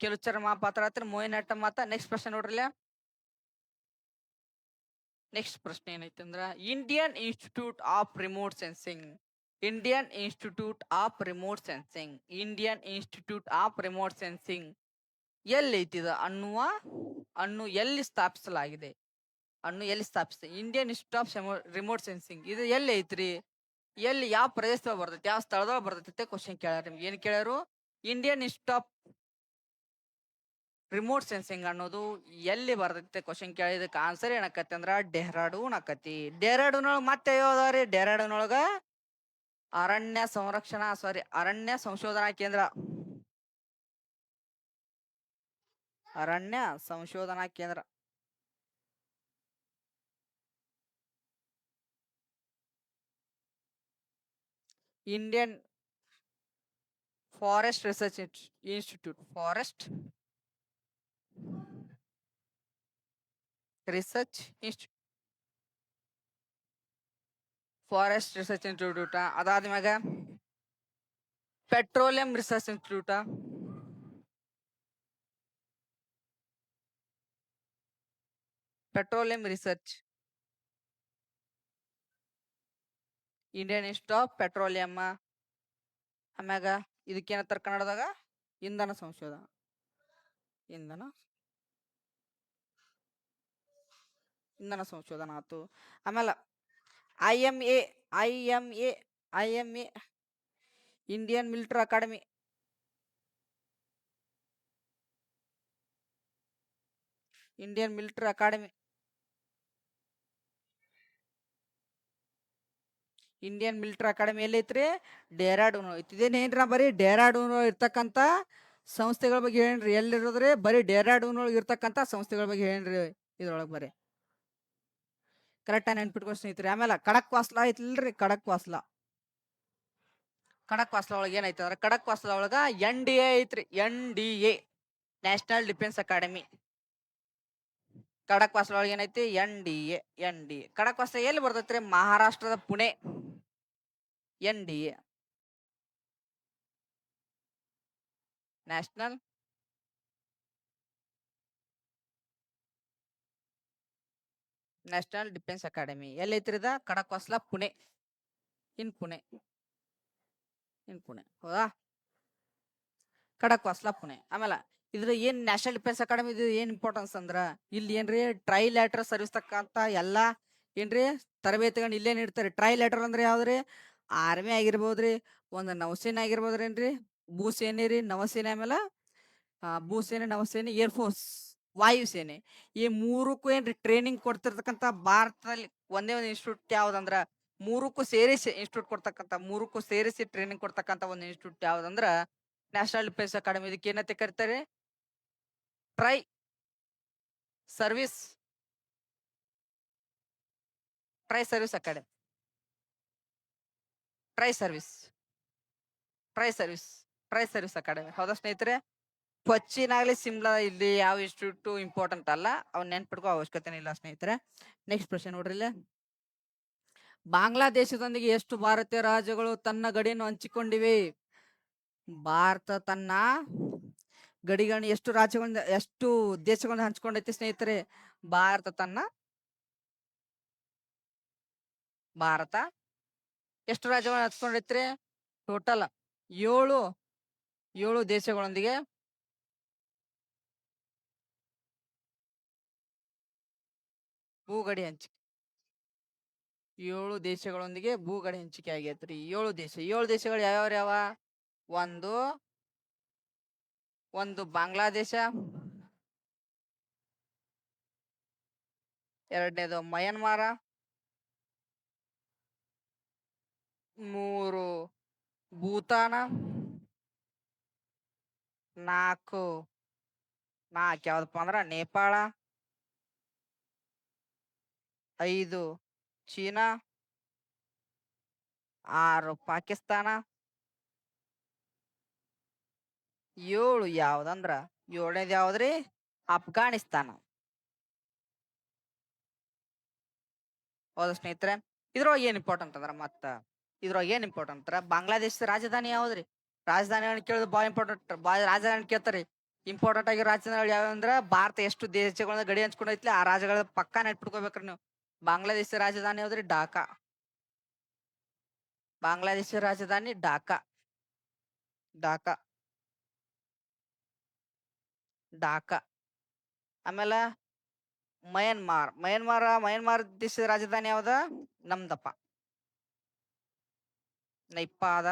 ಕೇಲುಚರಣ್ ಮಹಾಪಾತ್ರ ಆತ್ರ. ಮೋಹಿನಿಯಾಟ್ಟಂ ಮಾತ. ನೆಕ್ಸ್ಟ್ ಪ್ರಶ್ನೆ ನೋಡ್ರಿಲ್ಲ. ನೆಕ್ಸ್ಟ್ ಪ್ರಶ್ನೆ ಏನೈತೆ ಅಂದ್ರ Indian Institute of Remote sensing. Indian Institute of Remote sensing. Indian Institute of Remote sensing ಎಲ್ಲಿ ಐತಿದ ಅನ್ನು ಎಲ್ಲಿ ಸ್ಥಾಪಿಸಲಾಗಿದೆ? Indian Institute of Remote sensing ಇದು ಎಲ್ಲಿ ಐತ್ರಿ? ಎಲ್ಲಿ ಯಾವ ಪ್ರದೇಶದಾಗ ಬರ್ತೈತಿ? ಯಾವ ಸ್ಥಳದೊಳಗೆ ಬರ್ತೈತಿ? ಕ್ವಶನ್ ಕೇಳ್ಯಾರ ನಿಮ್ಗೆ. ಏನ್ ಕೇಳ್ಯಾರು? Indian Institute of Remote Sensing ಅನ್ನೋದು ಎಲ್ಲಿ ಬರ್ತೈತೆ ಕ್ವಶನ್ ಕೇಳಿದಕ್ಕೆ ಆನ್ಸರ್ ಏನಕತಿ ಅಂದ್ರ ಡೆಹ್ರಾಡೂನ್ ಆಕತಿ. ಡೆಹ್ರಾಡೂನ್ ಒಳಗ ಮತ್ತೆ ಯಾವ್ದಾವ್ರಿ? ಡೆಹ್ರಾಡೂನ್ ಒಳಗ ಅರಣ್ಯ ಸಂಶೋಧನಾ ಕೇಂದ್ರ. ಅರಣ್ಯ ಸಂಶೋಧನಾ ಕೇಂದ್ರ. Indian Forest Research Institute. Forest Research Institute. ಅದಾದ್ಮ್ಯಾಗ Petroleum Research Institute. Petroleum Research. Indian Institute of Petroleum. ಆಮ್ಯಾಗ ಇದಕ್ಕೇನತ್ತಾರ ಕನ್ನಡದಾಗ? ಇಂಧನ ಸಂಶೋಧನಾ. ಇಂಧನ ಸಂಶೋಧನಾ ಆತು. ಆಮೇಲೆ IMA. Indian military academy. Indian military academy. Indian military academy ಎಲ್ಲಿ ಐತ್ರಿ? ಡೆಹ್ರಾಡೂನ್ ಐತಿ. ಇದೇನೇನ್ರ ಬರೀ ಡೆಹ್ರಾಡೂನ್ ಇರ್ತಕ್ಕಂಥ ಸಂಸ್ಥೆಗಳ ಬಗ್ಗೆ ಹೇಳ್ರಿ. ಎಲ್ಲಿರೋದ್ರಿ? ಬರೀ ಡೆಹ್ರಾಡೂನ್ ಒಳಗೆ ಇರ್ತಕ್ಕಂಥ ಸಂಸ್ಥೆಗಳ ಬಗ್ಗೆ ಹೇಳ್ರಿ. ಇದ್ರೊಳಗೆ ಬರೀ ಕರೆಕ್ಟ್ ಆಗಿ ನೆನ್ಪಿಟ್ಕೊ ಸ್ನೇಹಿತರೆ. ಆಮೇಲೆ ಖಡಕ್ ವಾಸ್ಲಾ ಐತಿಲ್ರಿ? ಖಡಕ್ ವಾಸ್ಲಾ ಒಳಗೆ ಏನೈತೆ ಅಂದ್ರೆ ಖಡಕ್ ವಾಸ್ಲಾ ಒಳಗ NDA ಐತ್ರಿ. NDA National Defence academy. ಖಡಕ್ ವಾಸ್ಲಾ ಒಳಗೆ ಏನೈತಿ? NDA. ಖಡಕ್ ವಾಸ್ಲಾ ಎಲ್ಲಿ ಬರ್ತೈತ್ರಿ? ಮಹಾರಾಷ್ಟ್ರದ Pune. NDA National Defence Academy ಎಲ್ಲೈತ್ರಿ? ಇದ ಖಡಕ್ ವಾಸ್ಲಾ ಪುಣೆ. ಪುಣೆ. ಹೌದಾ? ಖಡಕ್ ವಾಸ್ಲಾ ಪುಣೆ. ಆಮೇಲೆ ಇದ್ರ ಏನ್ ನ್ಯಾಷನಲ್ ಡಿಫೆನ್ಸ್ ಅಕಾಡೆಮಿ ಇದು ಏನ್ ಇಂಪಾರ್ಟೆನ್ಸ್ ಅಂದ್ರ ಇಲ್ಲಿ ಏನ್ರಿ ಟ್ರೈಲ್ಯಾಟರ್ ಸರ್ವಿಸ್ ತಕ್ಕಂತ ಎಲ್ಲಾ ಏನ್ರಿ ತರಬೇತಿಗಳನ್ನ ಇಲ್ಲೇ ನೀಡ್ತಾರೆ. ಟ್ರೈಲ್ಯಾಟರ್ ಅಂದ್ರೆ ಯಾವ್ದ್ರಿ? ಆರ್ಮಿ ಆಗಿರ್ಬೋದ್ರಿ, ಒಂದು ನೌಸೇನೆ ಆಗಿರ್ಬೋದ್ರಿ, ಏನ್ರಿ ಭೂಸೇನೆ ರೀ, ನವಸೇನೆ. ಆಮೇಲೆ ಭೂಸೇನೆ, ನವಸೇನೆ, ಏರ್ಫೋರ್ಸ್, ವಾಯುಸೇನೆ. ಈ ಮೂರಕ್ಕೂ ಏನ್ರಿ ಟ್ರೈನಿಂಗ್ ಕೊಡ್ತಿರ್ತಕ್ಕಂಥ ಭಾರತದಲ್ಲಿ ಒಂದೇ ಒಂದು ಇನ್ಸ್ಟಿಟ್ಯೂಟ್ ಯಾವ್ದಂದ್ರ ಮೂರಕ್ಕೂ ಸೇರಿಸಿ ಟ್ರೈನಿಂಗ್ ಕೊಡ್ತಕ್ಕಂಥ ಒಂದು ಇನ್ಸ್ಟಿಟ್ಯೂಟ್ ಯಾವ್ದಂದ್ರ ನ್ಯಾಷನಲ್ ಡಿಫೆನ್ಸ್ ಅಕಾಡೆಮಿ. ಇದಕ್ಕೆ ಏನಂತ ಕರೀತಾರೆ? Try service academy. Try service try service try service academy. ಹೌದಾ ಸ್ನೇಹಿತರೆ? ಕೊಚ್ಚಿನ್ ಆಗ್ಲಿ ಸಿಮ್ಲಾ ಇಲ್ಲಿ ಯಾವ ಇನ್ಸ್ಟಿಟ್ಯೂಟ್ ಇಂಪಾರ್ಟೆಂಟ್ ಅಲ್ಲ, ಅವ್ನ ನೆನ್ಪಿಟ್ಕೋ ಅವಶ್ಯಕತೆ ಇಲ್ಲ ಸ್ನೇಹಿತರೆ. ನೆಕ್ಸ್ಟ್ ಪ್ರಶ್ನೆ ನೋಡ್ರಿ ಇಲ್ಲಿ. ಬಾಂಗ್ಲಾದೇಶದೊಂದಿಗೆ ಎಷ್ಟು ಭಾರತೀಯ ರಾಜ್ಯಗಳು ತನ್ನ ಗಡಿಯನ್ನು ಹಂಚಿಕೊಂಡಿವೆ? ಭಾರತ ತನ್ನ ಗಡಿಗಳನ್ನು ಎಷ್ಟು ರಾಜ್ಯಗಳಿಂದ ಎಷ್ಟು ದೇಶಗಳಿಂದ ಹಂಚ್ಕೊಂಡೈತಿ ಸ್ನೇಹಿತರೆ? ಭಾರತ ಎಷ್ಟು ರಾಜ್ಯಗಳನ್ನ ಹಂಚ್ಕೊಂಡೈತ್ರಿ? ಟೋಟಲ್ ಏಳು ಏಳು ದೇಶಗಳೊಂದಿಗೆ ಭೂಗಡಿ ಹಂಚಿಕೆ. 7 ದೇಶಗಳೊಂದಿಗೆ ಭೂಗಡಿ ಹಂಚಿಕೆ ಆಗೈತ್ರಿ. 7 ದೇಶಗಳು ಯಾವ? ಒಂದು ಬಾಂಗ್ಲಾದೇಶ, ಎರಡನೇದು ಮಯನ್ಮಾರ, 3 ಭೂತಾನ, 4 ಯಾವ್ದಪ್ಪ ಅಂದ್ರ ನೇಪಾಳ, 5 ಚೀನಾ, 6 ಪಾಕಿಸ್ತಾನ, 7 ಯಾವ್ದಂದ್ರ 7ನೇದು ಯಾವ್ದ್ರಿ? ಅಫ್ಘಾನಿಸ್ತಾನ. ಹೌದಾ ಸ್ನೇಹಿತರೆ? ಇದ್ರೊಳಗೆ ಏನ್ ಇಂಪಾರ್ಟೆಂಟ್ ಅಂದ್ರ ಬಾಂಗ್ಲಾದೇಶದ ರಾಜಧಾನಿ ಯಾವ್ದ್ರಿ? ರಾಜಧಾನಿ ಕೇಳಿದ್ರೆ ಬಾಳ ಇಂಪಾರ್ಟೆಂಟ್, ರಾಜಧಾನಿ ಕೇಳ್ತಾರಿ. ಇಂಪಾರ್ಟೆಂಟ್ ಆಗಿ ರಾಜಧಾನಿಗಳು ಯಾವ್ಯಾವ ಅಂದ್ರ ಭಾರತ ಎಷ್ಟು ದೇಶಗಳನ್ನ ಗಡಿ ಹಂಚ್ಕೊಂಡೈತ್ಲಿ ಆ ರಾಜ್ಯಗಳ ಪಕ್ಕಾ ನೆನ್ಪಿಟ್ಕೋಬೇಕ್ರಿ ನೀವು. ಬಾಂಗ್ಲಾದೇಶ ರಾಜಧಾನಿ ಯಾವ್ದ್ರಿ? ಢಾಕಾ. ಬಾಂಗ್ಲಾದೇಶ ರಾಜಧಾನಿ ಢಾಕಾ. ಆಮೇಲೆ ಮಯನ್ಮಾರ್ ದೇಶದ ರಾಜಧಾನಿ ಯಾವ್ದ? ನಮ್ದಪ್ಪ ನೈಪಾದ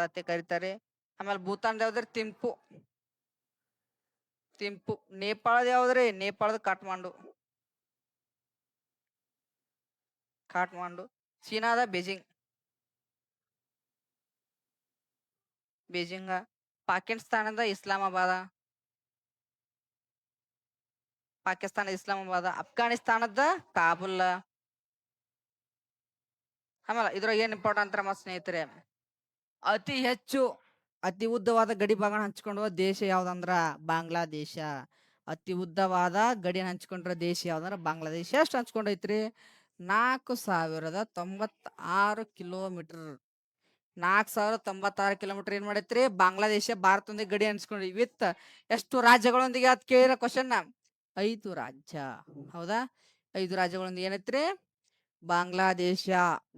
ಅಂತ ಕರೀತಾರೆ. ಆಮೇಲೆ ಭೂತಾನ್ ಯಾವ್ದ್ರಿ? ತಿಂಪು. ನೇಪಾಳದ ಯಾವ್ದ್ರಿ? ನೇಪಾಳದ ಕಾಠ್ಮಂಡು. ಚೀನಾದ ಬೇಜಿಂಗ. ಪಾಕಿಸ್ತಾನದ ಇಸ್ಲಾಮಾಬಾದ. ಅಫ್ಘಾನಿಸ್ತಾನದ ಕಾಬುಲ್. ಆಮೇಲೆ ಇದ್ರಾಗ ಏನ್ ಇಂಪಾರ್ಟೆಂಟ್ ಅಂತಾರ ಮತ್ ಸ್ನೇಹಿತರೆ, ಅತಿ ಉದ್ದವಾದ ಗಡಿ ಭಾಗನ ಹಂಚ್ಕೊಂಡುವ ದೇಶ ಯಾವ್ದಂದ್ರ ಬಾಂಗ್ಲಾದೇಶ. ಅತಿ ಉದ್ದವಾದ ಗಡಿನ ಹಂಚ್ಕೊಂಡ್ರ ದೇಶ ಯಾವ್ದಂದ್ರ ಬಾಂಗ್ಲಾದೇಶ. ಎಷ್ಟು ಹಂಚ್ಕೊಂಡೈತ್ರಿ? 4096 ಕಿಲೋಮೀಟರ್. 4096 ಕಿಲೋಮೀಟರ್ ಏನ್ ಮಾಡೈತ್ರಿ? ಬಾಂಗ್ಲಾದೇಶ ಭಾರತದೊಂದಿಗೆ ಗಡಿ ಹಂಚ್ಕೊಂಡ್ರಿ. ವಿತ್ ಎಷ್ಟು ರಾಜ್ಯಗಳೊಂದಿಗೆ ಅದ್ ಕೇಳಿರ ಕ್ವಶನ್? 5 ರಾಜ್ಯ. ಹೌದಾ? 5 ರಾಜ್ಯಗಳೊಂದಿಗೆ ಏನೈತ್ರಿ? ಬಾಂಗ್ಲಾದೇಶ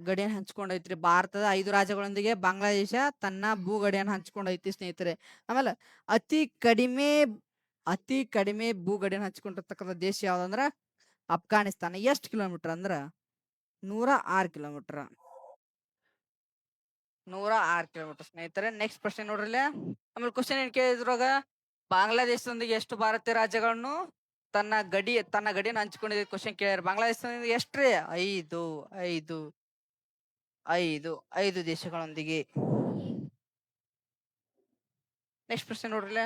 ಗಡಿಯನ್ನು ಹಂಚ್ಕೊಂಡೈತ್ರಿ. ಭಾರತದ 5 ರಾಜ್ಯಗಳೊಂದಿಗೆ ಬಾಂಗ್ಲಾದೇಶ ತನ್ನ ಭೂಗಡಿಯನ್ನು ಹಂಚ್ಕೊಂಡೈತಿ ಸ್ನೇಹಿತರೆ. ಆಮೇಲೆ ಅತಿ ಕಡಿಮೆ ಭೂಗಡಿಯನ್ನು ಹಂಚ್ಕೊಂಡಿರ್ತಕ್ಕಂಥ ದೇಶ ಯಾವ್ದಂದ್ರ ಅಫ್ಘಾನಿಸ್ತಾನ. ಎಷ್ಟು ಕಿಲೋಮೀಟರ್ ಅಂದ್ರ 106 ಕಿಲೋಮೀಟರ್. 106 ಕಿಲೋಮೀಟರ್ ಸ್ನೇಹಿತರೆ. ನೆಕ್ಸ್ಟ್ ಪ್ರಶ್ನೆ ನೋಡ್ರಿ. ಆಮೇಲೆ ಕ್ವಶನ್ ಏನ್ ಕೇಳಿದ್ರಾಗ ಬಾಂಗ್ಲಾದೇಶದೊಂದಿಗೆ ಎಷ್ಟು ಭಾರತೀಯ ರಾಜ್ಯಗಳನ್ನು ತನ್ನ ಗಡಿಯನ್ನು ಹಂಚಿಕೊಂಡಿದೆ ಕ್ವಶನ್ ಕೇಳ್ಯಾರ. ಬಾಂಗ್ಲಾದೇಶದೊಂದಿಗೆ ಎಷ್ಟ್ರಿ? 5 ದೇಶಗಳೊಂದಿಗೆ. ನೆಕ್ಸ್ಟ್ ಪ್ರಶ್ನೆ ನೋಡ್ರಿ.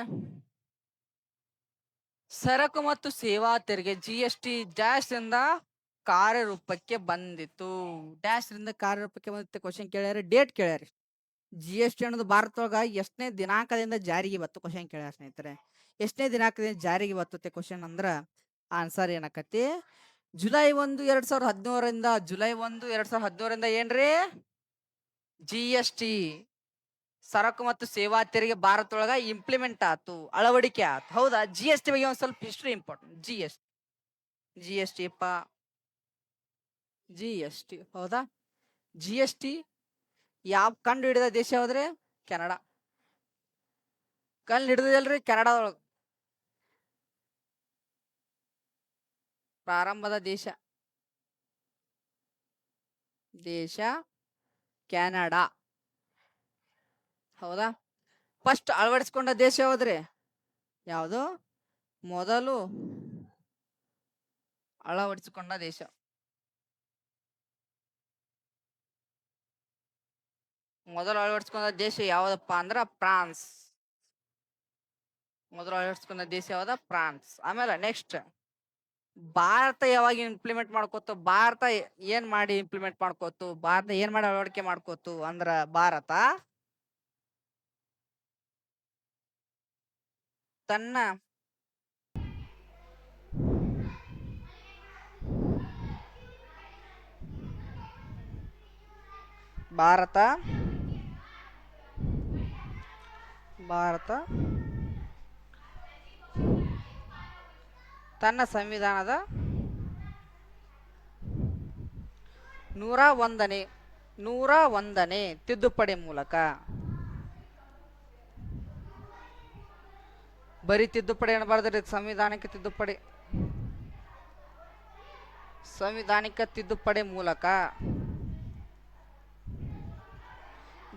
ಸರಕು ಮತ್ತು ಸೇವಾ ತೆರಿಗೆ GST ಡ್ಯಾಶ್ ರಿಂದ ಕಾರ್ಯರೂಪಕ್ಕೆ ಬಂದಿತು. ಕ್ವಶನ್ ಕೇಳ್ಯಾರ. ಡೇಟ್ ಕೇಳ್ಯಾರ. GST ಅನ್ನೋದು ಭಾರತದೊಳಗ ಎಷ್ಟನೇ ದಿನಾಂಕದಿಂದ ಜಾರಿಗೆ ಬತ್ತು ಕ್ವಶನ್ ಕೇಳ್ಯಾರ ಸ್ನೇಹಿತರೆ. ಎಷ್ಟನೇ ದಿನಾಂಕದಿಂದ ಜಾರಿಗೆ ಬರ್ತತೆ ಕ್ವಶನ್ ಅಂದ್ರ ಆನ್ಸರ್ ಏನಕತಿ? ಜುಲೈ 1, 2017 ಏನ್ರಿ? GST ಸರಕು ಮತ್ತು ಸೇವಾ ತೆರಿಗೆ ಭಾರತದೊಳಗ ಇಂಪ್ಲಿಮೆಂಟ್ ಆತು, ಅಳವಡಿಕೆ ಆತು. ಹೌದಾ? GST ಬಗ್ಗೆ ಒಂದ್ ಸ್ವಲ್ಪ ಹಿಸ್ಟ್ರಿ ಇಂಪಾರ್ಟೆಂಟ್. GST ಹೌದಾ? GST ಯಾವ ಕಂಡು ಹಿಡಿದ ದೇಶ ಯಾವ್ದ್ರಿ? ಕೆನಡಾ. ಕಂಡು ಹಿಡಿದಲ್ರಿ ಕೆನಡಾದೊಳಗ. ಪ್ರಾರಂಭದ ದೇಶ ಕೆನಡಾ. ಹೌದಾ? ಫಸ್ಟ್ ಅಳವಡಿಸಿಕೊಂಡ ದೇಶ ಯಾವ್ದ್ರಿ? ಯಾವುದು? ಮೊದಲು ಅಳವಡಿಸಿಕೊಂಡ ದೇಶ ಯಾವ್ದಪ್ಪ ಅಂದ್ರ ಫ್ರಾನ್ಸ್. ಫ್ರಾನ್ಸ್. ಆಮೇಲೆ ನೆಕ್ಸ್ಟ್ ಭಾರತ ಯಾವಾಗ ಇಂಪ್ಲಿಮೆಂಟ್ ಮಾಡ್ಕೋತು, ಭಾರತ ಏನ್ ಮಾಡಿ ಇಂಪ್ಲಿಮೆಂಟ್ ಮಾಡ್ಕೋತು, ಭಾರತ ಏನ್ ಮಾಡಿ ಅಳವಡಿಕೆ ಮಾಡ್ಕೋತು ಅಂದ್ರ ಭಾರತ ತನ್ನ ಭಾರತ ಭಾರತ ತನ್ನ ಸಂವಿಧಾನದ 101ನೇ ತಿದ್ದುಪಡಿ ಮೂಲಕ, ಬರೀ ತಿದ್ದುಪಡಿ ಅನ್ನಬಾರ್ದ್ರಿ, ಸಂವಿಧಾನಿಕ ತಿದ್ದುಪಡಿ ಮೂಲಕ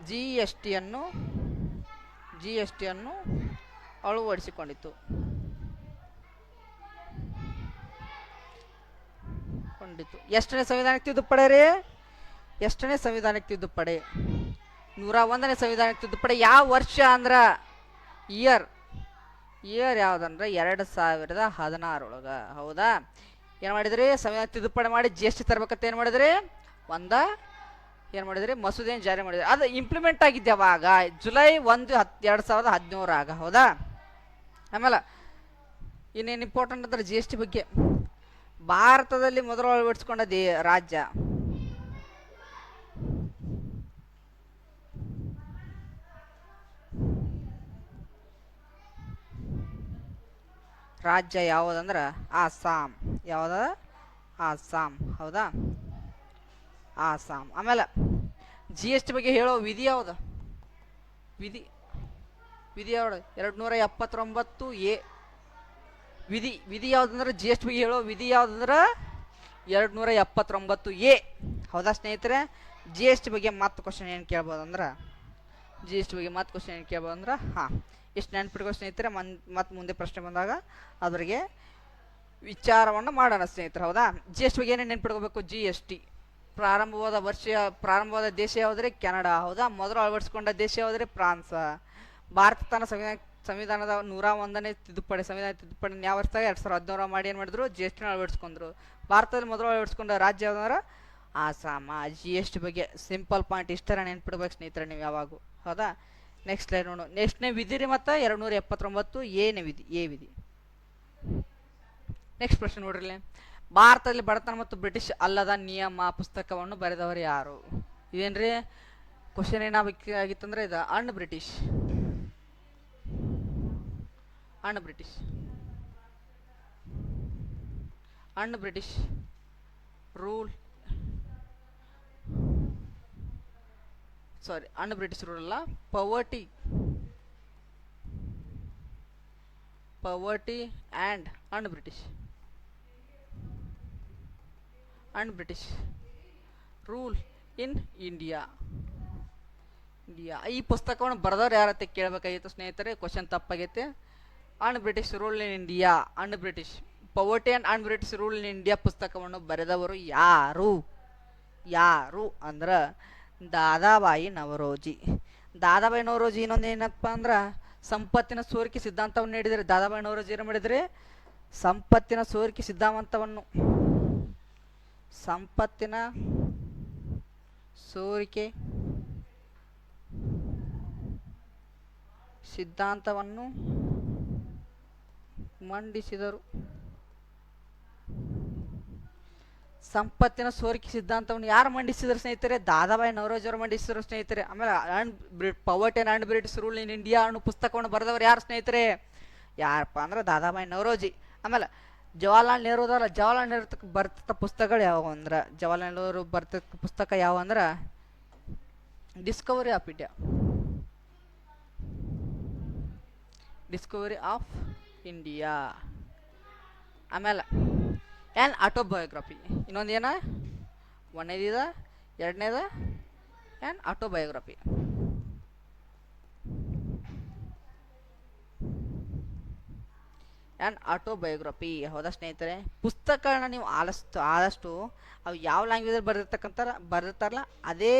ಜಿಎಸ್ಟಿಯನ್ನು ಅಳವಡಿಸಿಕೊಂಡಿತು. ಎಷ್ಟನೇ ಸಂವಿಧಾನಕ್ಕೆ ತಿದ್ದುಪಡಿ ರೀ? ಎಷ್ಟನೇ ಸಂವಿಧಾನಕ್ಕೆ ತಿದ್ದುಪಡಿ? 101ನೇ ಸಂವಿಧಾನಕ್ಕೆ ತಿದ್ದುಪಡಿ. ಯಾವ ವರ್ಷ ಅಂದ್ರ ಇಯರ್ ಯಾವ್ದಂದ್ರೆ 2016 ಒಳಗ. ಹೌದಾ? ಏನ್ ಮಾಡಿದ್ರಿ? ಸಂವಿಧಾನ ತಿದ್ದುಪಡಿ ಮಾಡಿ GST ತರ್ಬೇಕಂತ ಏನ್ ಮಾಡಿದ್ರಿ? ಮಸೂದೆಯನ್ನು ಜಾರಿ ಮಾಡಿದ್ರಿ. ಅದು ಇಂಪ್ಲಿಮೆಂಟ್ ಆಗಿದ್ದೆ ಅವಾಗ ಜುಲೈ 1, 2017 ಹೌದಾ? ಆಮೇಲೆ ಇನ್ನೇನು ಇಂಪಾರ್ಟೆಂಟ್ ಅಂದ್ರೆ GST ಬಗ್ಗೆ. ಭಾರತದಲ್ಲಿ ಮೊದಲು ಅಳವಡಿಸಿಕೊಂಡ ರಾಜ್ಯ ಯಾವುದಂದ್ರ ಆಸಾಮ್. ಆಸಾಮ್. ಹೌದಾ? ಆಸಾಮ್. ಆಮೇಲೆ GST ಬಗ್ಗೆ ಹೇಳೋ ವಿಧಿ ಯಾವುದು? ವಿಧಿ ಯಾವ್ದು? 279A ವಿಧಿ ಯಾವ್ದಂದ್ರೆ GST ಬಗ್ಗೆ ಹೇಳೋ ವಿಧಿ ಯಾವ್ದಂದ್ರ 279A. ಹೌದಾ ಸ್ನೇಹಿತರೆ? GST ಬಗ್ಗೆ ಮತ್ತೆ ಕ್ವಶನ್ ಏನು ಕೇಳ್ಬೋದು ಅಂದ್ರೆ ಇಷ್ಟು ನೆನ್ಪಿಟ್ಕೋ ಸ್ನೇಹಿತರೆ. ಮತ್ತೆ ಮುಂದೆ ಪ್ರಶ್ನೆ ಬಂದಾಗ ಅದ್ರಿಗೆ ವಿಚಾರವನ್ನು ಮಾಡೋಣ ಸ್ನೇಹಿತರೆ. ಹೌದಾ? GST ಬಗ್ಗೆ ಏನೇನು ನೆನ್ಪಿಟ್ಕೋಬೇಕು? GST ಪ್ರಾರಂಭವಾದ ದೇಶ ಯಾವುದ್ರಿ? ಕೆನಡಾ. ಹೌದಾ? ಮೊದಲು ಅಳವಡಿಸಿಕೊಂಡ ದೇಶ ಯಾವುದ್ರಿ? ಫ್ರಾನ್ಸ್. ಭಾರತ ತನ್ನ ಸಂವಿಧಾನದ 101ನೇ ತಿದ್ದುಪಡಿ ಯಾವ ವರ್ಷದಾಗ 2017 ಮಾಡಿ ಏನು ಮಾಡಿದ್ರು? GST ಅಳವಡಿಸ್ಕೊಂಡ್ರು. ಭಾರತದಲ್ಲಿ ಮೊದಲು ಅಳವಡಿಸ್ಕೊಂಡ ರಾಜ್ಯ ಯಾವ್ದಂದ್ರೆ ಆಸಾಮ. GST ಬಗ್ಗೆ ಸಿಂಪಲ್ ಪಾಯಿಂಟ್ ಇಷ್ಟರ ನೆನ್ಪಿಡ್ಬೇಕು ಸ್ನೇಹಿತರೆ ನೀವು ಯಾವಾಗೂ. ಹೌದಾ? ನೆಕ್ಸ್ಟ್ ಲೈನ್ ನೋಡು. ನೆಕ್ಸ್ಟ್ನೇ ವಿಧಿ ರೀ ಮತ್ತು 279A ವಿಧಿ. ನೆಕ್ಸ್ಟ್ ಪ್ರಶ್ನೆ ನೋಡ್ರಿ. ಭಾರತದಲ್ಲಿ ಬಡತನ ಮತ್ತು ಬ್ರಿಟಿಷ್ ಅಲ್ಲದ ನಿಯಮ ಪುಸ್ತಕವನ್ನು ಬರೆದವರು ಯಾರು? ಇದೇನ್ರಿ ಕ್ವಶನ್ ಏನಾಗಿತ್ತಂದ್ರೆ ಇದು ಅನ್ ಬ್ರಿಟಿಷ್ ರೂಲ್ ಅಲ್ಲ, poverty and un British rule in India. ಈ ಪುಸ್ತಕವನ್ನು ಬರೆದವ್ರು ಯಾರತ್ತೆ ಕೇಳಬೇಕಾಗಿತ್ತು ಸ್ನೇಹಿತರೆ. ಕ್ವಶನ್ ತಪ್ಪಾಗೈತೆ. Un British rule in India, poverty and un British rule in India ಪುಸ್ತಕವನ್ನು ಬರೆದವರು ಯಾರು ಅಂದ್ರೆ ದಾದಾಬಾಯಿ ನವರೋಜಿ. ಇನ್ನೊಂದು ಏನಪ್ಪ ಅಂದ್ರೆ ಸಂಪತ್ತಿನ ಸೋರಿಕೆ ಸಿದ್ಧಾಂತವನ್ನು ನೀಡಿದರೆ. ದಾದಾಬಾಯಿ ನವರೋಜಿ ಏನು ಮಾಡಿದರೆ? ಸಂಪತ್ತಿನ ಸೋರಿಕೆ ಸಿದ್ಧಾಂತವನ್ನು ಮಂಡಿಸಿದರು. ಸಂಪತ್ತಿನ ಸೋರಿಕೆ ಸಿದ್ಧಾಂತವನ್ನು ಯಾರು ಮಂಡಿಸಿದ್ರು ಸ್ನೇಹಿತರೆ? ದಾದಾಬಾಯಿ ನವರೋಜಿ ಅವರು ಮಂಡಿಸಿದ್ರು ಸ್ನೇಹಿತರೆ. ಆಮೇಲೆ ಪವರ್ಟಿ and British rule in India ಅನ್ನೋ ಪುಸ್ತಕವನ್ನು ಬರೆದವರು ಯಾರು ಸ್ನೇಹಿತರೆ? ಯಾರಪ್ಪ ಅಂದ್ರೆ ದಾದಾಬಾಯಿ ನವರೋಜಿ. ಆಮೇಲೆ ಜವಾಹರ್ಲಾಲ್ ನೆಹರು ಬರ್ತಿದ್ದ ಪುಸ್ತಕಗಳು ಯಾವ ಅಂದ್ರೆ ಜವಾಹರ್ಲಾಲ್ ನೆಹರು ಬರ್ತಿದ್ದ ಪುಸ್ತಕ ಯಾವ ಅಂದ್ರೆ ಡಿಸ್ಕವರಿ ಆಫ್ ಇಂಡಿಯಾ. ಆಮೇಲೆ ಆ್ಯನ್ ಆಟೋಬಯೋಗ್ರಫಿ. ಇನ್ನೊಂದು ಏನ? ಒಂದನೇದಿದ, ಎರಡನೇದ ಆ್ಯನ್ ಆಟೋಬಯೋಗ್ರಫಿ. ಹೌದಾ ಸ್ನೇಹಿತರೆ? ಪುಸ್ತಕಗಳನ್ನ ನೀವು ಆದಷ್ಟು ಅವು ಯಾವ ಲ್ಯಾಂಗ್ವೇಜಲ್ಲಿ ಬರೆದಿರ್ತಾರಲ್ಲ ಅದೇ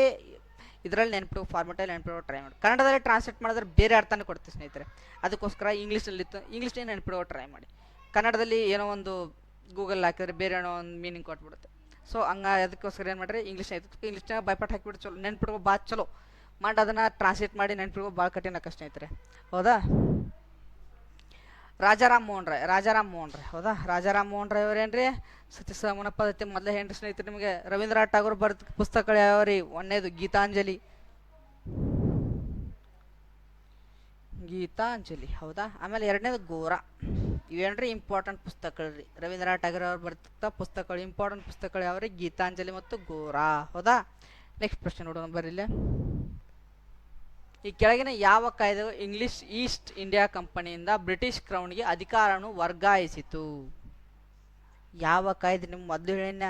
ಇದರಲ್ಲಿ ಫಾರ್ಮೆಟಲ್ಲಿ ನೆನ್ಪಿಡೋ ಟ್ರೈ ಮಾಡಿ. ಕನ್ನಡದಲ್ಲಿ ಟ್ರಾನ್ಸ್ಲೇಟ್ ಮಾಡಿದ್ರೆ ಬೇರೆ ಅರ್ಥನೇ ಕೊಡ್ತೀವಿ ಸ್ನೇಹಿತರೆ. ಅದಕ್ಕೋಸ್ಕರ ಇಂಗ್ಲೀಷಲ್ಲಿ ನೆನ್ಪಿಡೋ ಟ್ರೈ ಮಾಡಿ. ಕನ್ನಡದಲ್ಲಿ ಏನೋ ಒಂದು ಗೂಗಲ್ ಹಾಕಿದ್ರೆ ಬೇರೆ ಏನೋ ಒಂದು ಮೀನಿಂಗ್ ಕೊಟ್ಬಿಡುತ್ತೆ. ಸೊ ಅದಕ್ಕೋಸ್ಕರ ಏನು ಮಾಡ್ರಿ, ಇಂಗ್ಲೀಷ್ನಾಗ ಬೈಪಾಟ್ ಹಾಕಿಬಿಟ್ಟು ಚಲೋ ನೆನ್ಪಿಡ್ಕೋ ಭಾಳ ಚಲೋ ಮಾಡಿ ಅದನ್ನು ಟ್ರಾನ್ಸ್ಲೇಟ್ ಮಾಡಿ ನೆನ್ಪಿಡ್ಕೋ ಭಾಳ ಕಠಿಣ ಕಷ್ಟ ಐತ್ರಿ. ಹೌದಾ? ರಾಜಾರಾಮ್ ಮೋಹನ್ ರಾಯ್ ಹೌದಾ? ರಾಜಾರಾಮ್ ಮೋಹನ್ ರಾಯ್ ಅವ್ರೇನ್ರಿ ಸತ್ಯಸಮನ ಪದ್ಧತಿ ಮೊದಲೇ ಹೆಂಡ್ರಿ ಸ್ನೇಹಿತರೆ ನಿಮಗೆ. ರವೀಂದ್ರನಾಥ್ ಟಾಗೋರ್ ಬರೆದ ಪುಸ್ತಕಗಳು ಯಾವ್ರಿ? ಒಂದೇದು ಗೀತಾಂಜಲಿ. ಹೌದಾ? ಆಮೇಲೆ ಎರಡನೇದು ಗೋರಾ. ಇವೇನ್ರಿ ಇಂಪಾರ್ಟೆಂಟ್ ಪುಸ್ತಕಗಳು ರೀ. ರವೀಂದ್ರನಾಥ್ ಟಾಗೋರ್ ಅವ್ರು ಬರೆದ ಪುಸ್ತಕಗಳು, ಇಂಪಾರ್ಟೆಂಟ್ ಪುಸ್ತಕಗಳು ಯಾವ್ರಿ? ಗೀತಾಂಜಲಿ ಮತ್ತು ಗೋರಾ. ಹೌದಾ? ನೆಕ್ಸ್ಟ್ ಪ್ರಶ್ನೆ ನೋಡೋಣ ಬರೀಲೆ. ಈ ಕೆಳಗಿನ ಯಾವ ಕಾಯ್ದೆಗಳು ಇಂಗ್ಲಿಷ್ ಈಸ್ಟ್ ಇಂಡಿಯಾ ಕಂಪನಿಯಿಂದ ಬ್ರಿಟಿಷ್ ಕ್ರೌನ್ಗೆ ಅಧಿಕಾರವನ್ನು ವರ್ಗಾಯಿಸಿತು? ಯಾವ ಕಾಯ್ದೆ? ನಿಮ್ಮ ಮೊದಲು ಹೇಳಿನ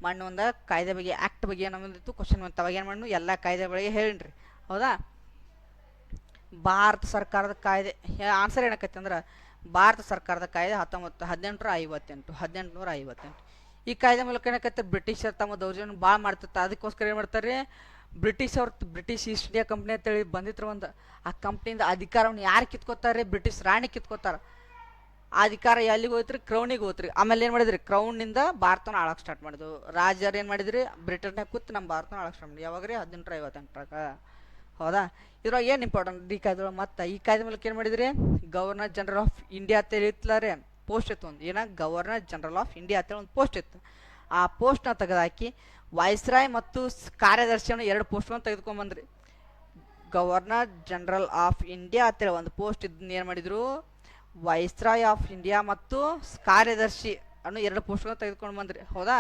ಮಣ್ಣು ಒಂದು ಕಾಯ್ದೆ ಬಗ್ಗೆ, ಆ್ಯಕ್ಟ್ ಬಗ್ಗೆ ಏನಂದಿತ್ತು ಕ್ವಶನ್ ಬಂತು, ಅವಾಗ ಏನು ಮಾಡಿ ಎಲ್ಲ ಕಾಯ್ದೆ ಬಗ್ಗೆ ಹೇಳಿನ್ರಿ. ಹೌದಾ? ಭಾರತ ಸರ್ಕಾರದ ಕಾಯ್ದೆ. ಆನ್ಸರ್ ಏನಕ್ಕೈತೆ ಅಂದ್ರೆ ಭಾರತ ಸರ್ಕಾರದ ಕಾಯ್ದೆ 1858. ಈ ಕಾಯ್ದೆ ಮೂಲಕ ಏನಕ್ಕೈತೆ, ಬ್ರಿಟಿಷರು ತಮ್ಮ ದೌರ್ಜನ್ಯ ಭಾಳ ಮಾಡ್ತಿರ್ತಾರೆ. ಅದಕ್ಕೋಸ್ಕರ ಏನು ಮಾಡ್ತಾರೆ, ಬ್ರಿಟಿಷ್ ಈಸ್ಟ್ ಇಂಡಿಯಾ ಕಂಪ್ನಿ ಅಂತೇಳಿ ಬಂದಿದ್ರು ಒಂದು, ಆ ಕಂಪ್ನಿಯಿಂದ ಅಧಿಕಾರವನ್ನು ಯಾರು ಕಿತ್ಕೋತಾರೆ? ಬ್ರಿಟಿಷ್ ರಾಣಿ ಕಿತ್ಕೋತಾರ. ಆ ಅಧಿಕಾರ ಎಲ್ಲಿಗೆ ಹೋಯ್ತ್ರಿ? ಕ್ರೌನಿಗೆ ಹೋತ್ರಿ. ಆಮೇಲೆ ಏನು ಮಾಡಿದ್ರಿ, ಕ್ರೌನ್ನಿಂದ ಭಾರತನ ಆಳಕ್ಕೆ ಸ್ಟಾರ್ಟ್ ಮಾಡಿದ್ರು. ರಾಜರು ಏನು ಮಾಡಿದ್ರಿ, ಬ್ರಿಟನ್ಯಾಗ ಕೂತು ನಮ್ಮ ಭಾರತನ ಆಳಕ್ಕೆ ಸ್ಟಾರ್ಟ್ ಮಾಡಿ. ಯಾವಾಗ್ರಿ? 1858. ಹೌದಾ? ಇದ್ರಾಗ ಏನು ಇಂಪಾರ್ಟೆಂಟ್ ಈ ಕಾಯ್ದೆ? ಮತ್ತು ಈ ಕಾಯ್ದೆ ಮೂಲಕ ಏನು ಮಾಡಿದ್ರಿ, ಗವರ್ನರ್ ಜನರಲ್ ಆಫ್ ಇಂಡಿಯಾ ಅಂತೇಳಿ ಇತ್ತಲಾರೆ ಪೋಸ್ಟ್ ಇತ್ತು ಒಂದು. ಏನ ಗವರ್ನರ್ ಜನರಲ್ ಆಫ್ ಇಂಡಿಯಾ ಅಂತೇಳಿ ಒಂದು ಪೋಸ್ಟ್ ಇತ್ತು. ಆ ಪೋಸ್ಟ್ನ ತೆಗೆದಾಕಿ ವಾಯ್ಸ್ರಾಯ್ ಮತ್ತು ಕಾರ್ಯದರ್ಶಿಯನ್ನು 2 ಪೋಸ್ಟ್ಗಳನ್ನು ತೆಗೆದುಕೊಂಡ್ಬಂದ್ರಿ. ಗವರ್ನರ್ ಜನರಲ್ ಆಫ್ ಇಂಡಿಯಾ ಅಂತೇಳಿ ಒಂದು ಪೋಸ್ಟ್ ಇದನ್ನ ಏನು ಮಾಡಿದರು, ವೈಸ್ರಾಯ್ ಆಫ್ ಇಂಡಿಯಾ ಮತ್ತು ಕಾರ್ಯದರ್ಶಿ ಅನ್ನೋ 2 ಪೋಸ್ಟ್ಗಳನ್ನು ತೆಗೆದುಕೊಂಡು ಬಂದ್ರಿ. ಹೌದಾ?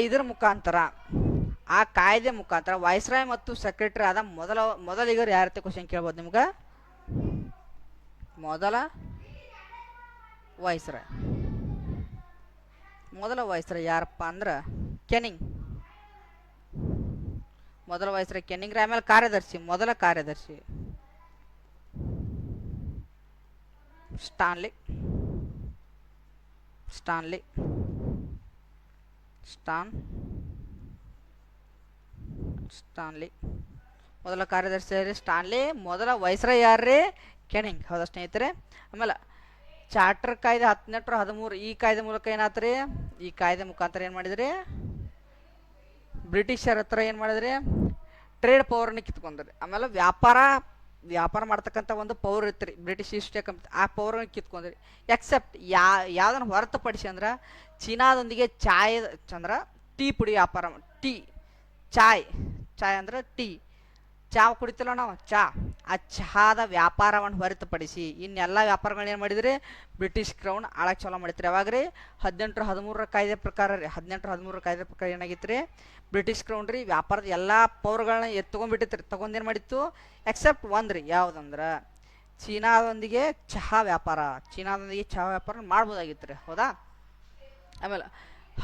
ಇದರ ಮುಖಾಂತರ, ಆ ಕಾಯ್ದೆ ಮುಖಾಂತರ ವೈಸ್ರಾಯ್ ಮತ್ತು ಸೆಕ್ರೆಟರಿ ಆದ ಮೊದಲಿಗರು ಯಾರತ್ತೆ ಕ್ವಶನ್ ಕೇಳ್ಬೋದು ನಿಮ್ಗೆ. ಮೊದಲ ವೈಸ್ರಾಯ್ ಯಾರಪ್ಪ ಅಂದ್ರೆ ಕೆನಿಂಗ್. ಮೊದಲ ವೈಸ್ರಾಯ್ ಕೆನಿಂಗ್. ಆಮೇಲೆ ಮೊದಲ ಕಾರ್ಯದರ್ಶಿ ಸ್ಟಾನ್ಲಿ. ಮೊದಲ ಕಾರ್ಯದರ್ಶಿ ಯಾರ್ರಿ? ಸ್ಟಾನ್ಲಿ. ಮೊದಲ ವೈಸ್ರಾಯ್ ಯಾರ್ರಿ? ಕೆನಿಂಗ್. ಹೌದಾ ಸ್ನೇಹಿತರೆ? ಆಮೇಲೆ ಚಾರ್ಟರ್ ಕಾಯ್ದೆ 1813. ಈ ಕಾಯ್ದೆ ಮೂಲಕ ಏನಾತ್ರಿ, ಈ ಕಾಯ್ದೆ ಮುಖಾಂತರ ಏನು ಮಾಡಿದ್ರಿ, ಬ್ರಿಟಿಷರ ಹತ್ರ ಏನು ಮಾಡಿದ್ರಿ, ಟ್ರೇಡ್ ಪವರ್ನ ಕಿತ್ಕೊಂಡ್ರಿ. ಆಮೇಲೆ ವ್ಯಾಪಾರ ಮಾಡ್ತಕ್ಕಂಥ ಒಂದು ಪವರ್ ಇತ್ತು ಬ್ರಿಟಿಷ್ ಈಸ್ಟ್ ಇಂಡಿಯಾ ಕಂಪ್ನಿ, ಆ ಪವರ್ನ ಕಿತ್ಕೊಂಡ್ರಿ. ಎಕ್ಸೆಪ್ಟ್ ಯಾವ್ದನ್ನು ಹೊರತುಪಡಿಸಿ ಅಂದ್ರೆ ಚೀನಾದೊಂದಿಗೆ ಅಂದ್ರೆ ಟೀ ಪುಡಿ ವ್ಯಾಪಾರ, ಚಾಯ್ ಅಂದ್ರೆ ಟೀ, ಚಹಾ ಕುಡಿತಿಲ್ಲ ನಾವು, ಆ ಚಹಾದ ವ್ಯಾಪಾರವನ್ನು ಹೊರತುಪಡಿಸಿ ಇನ್ನೆಲ್ಲ ವ್ಯಾಪಾರಗಳನ್ನ ಏನು ಮಾಡಿದ್ರಿ, ಬ್ರಿಟಿಷ್ ಕ್ರೌನ್ ಆಳಕ್ಕೆ ಚಾಲೂ ಮಾಡಿತ್ರಿ. ಯಾವಾಗ್ರಿ? 1813 ಕಾಯ್ದೆ ಪ್ರಕಾರ ರೀ. 1813 ಕಾಯ್ದೆ ಪ್ರಕಾರ ಏನಾಗಿತ್ತು ರೀ, ಬ್ರಿಟಿಷ್ ಕ್ರೌನ್ ರೀ ವ್ಯಾಪಾರದ ಎಲ್ಲ ಪವರ್ಗಳನ್ನ ತೊಗೊಂಡ್ಬಿಟ್ಟಿತ್ತು. ತೊಗೊಂಡೇನು ಮಾಡಿತ್ತು, ಎಕ್ಸೆಪ್ಟ್ ಒಂದು ರೀ, ಯಾವುದಂದ್ರೆ ಚೀನಾದೊಂದಿಗೆ ಚಹಾ ವ್ಯಾಪಾರ ಮಾಡ್ಬೋದಾಗಿತ್ತು ರೀ. ಹೌದಾ? ಆಮೇಲೆ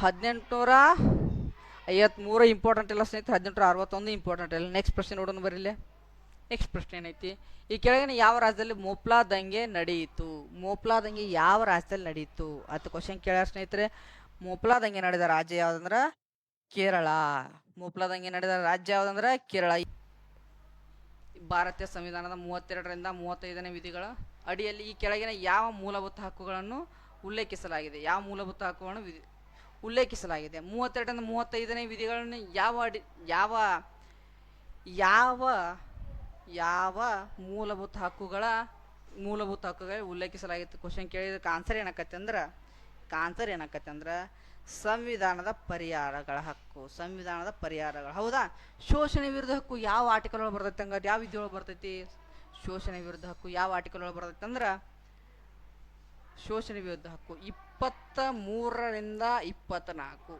1853 ಇಂಪಾರ್ಟೆಂಟ್ ಇಲ್ಲ ಸ್ನೇಹಿತರೆ, 1861 ಇಂಪಾರ್ಟೆಂಟ್ ಇಲ್ಲ. ನೆಕ್ಸ್ಟ್ ಪ್ರಶ್ನೆ ನೋಡೋಣ ಬರೀಲಿ. ನೆಕ್ಸ್ಟ್ ಪ್ರಶ್ನೆ ಏನೈತಿ, ಈ ಕೆಳಗಿನ ಯಾವ ರಾಜ್ಯದಲ್ಲಿ ಮೋಪ್ಲಾ ದಂಗೆ ನಡೆಯಿತು? ಮೋಪ್ಲಾ ದಂಗೆ ಯಾವ ರಾಜ್ಯದಲ್ಲಿ ನಡೆಯಿತು ಅಂತ ಕ್ವಶನ್ ಕೇಳ್ಯಾರ ಸ್ನೇಹಿತರೆ. ಮೋಪ್ಲಾ ದಂಗೆ ನಡೆದ ರಾಜ್ಯ ಯಾವ್ದಂದ್ರೆ ಕೇರಳ. ಮೋಪ್ಲಾ ದಂಗೆ ನಡೆದ ರಾಜ್ಯ ಯಾವ್ದಂದ್ರೆ ಕೇರಳ. ಭಾರತೀಯ ಸಂವಿಧಾನದ 32ರಿಂದ 35ನೇ ವಿಧಿಗಳ ಅಡಿಯಲ್ಲಿ ಈ ಕೆಳಗಿನ ಯಾವ ಮೂಲಭೂತ ಹಕ್ಕುಗಳನ್ನು ಉಲ್ಲೇಖಿಸಲಾಗಿದೆ? ಯಾವ ಮೂಲಭೂತ ಹಕ್ಕುಗಳನ್ನು ಉಲ್ಲೇಖಿಸಲಾಗಿದೆ? 32ರಿಂದ 35ನೇ ವಿಧಿಗಳನ್ನು ಯಾವ ಮೂಲಭೂತ ಹಕ್ಕುಗಳ ಉಲ್ಲೇಖಿಸಲಾಗಿತ್ತು ಕ್ವಶನ್ ಕೇಳಿದಕ್ಕೆ ಆನ್ಸರ್ ಏನಕ್ಕತ್ತೆ ಅಂದ್ರೆ ಸಂವಿಧಾನದ ಪರಿಹಾರಗಳ ಹಕ್ಕು. ಹೌದಾ? ಶೋಷಣೆ ವಿರುದ್ಧ ಹಕ್ಕು ಯಾವ ಆರ್ಟಿಕಲ್ ಒಳಗೆ ಬರ್ತೈತೆ? ಹಂಗಾರೆ ಯಾವ ವಿಧಿ ಒಳಗೆ ಬರ್ತೈತಿ ಶೋಷಣೆ ವಿರುದ್ಧ ಹಕ್ಕು? ಯಾವ ಆರ್ಟಿಕಲ್ ಒಳಗೆ ಬರ್ತೈತೆ ಅಂದ್ರೆ ಶೋಷಣೆ ವಿರುದ್ಧ ಹಕ್ಕು 23ರಿಂದ 24.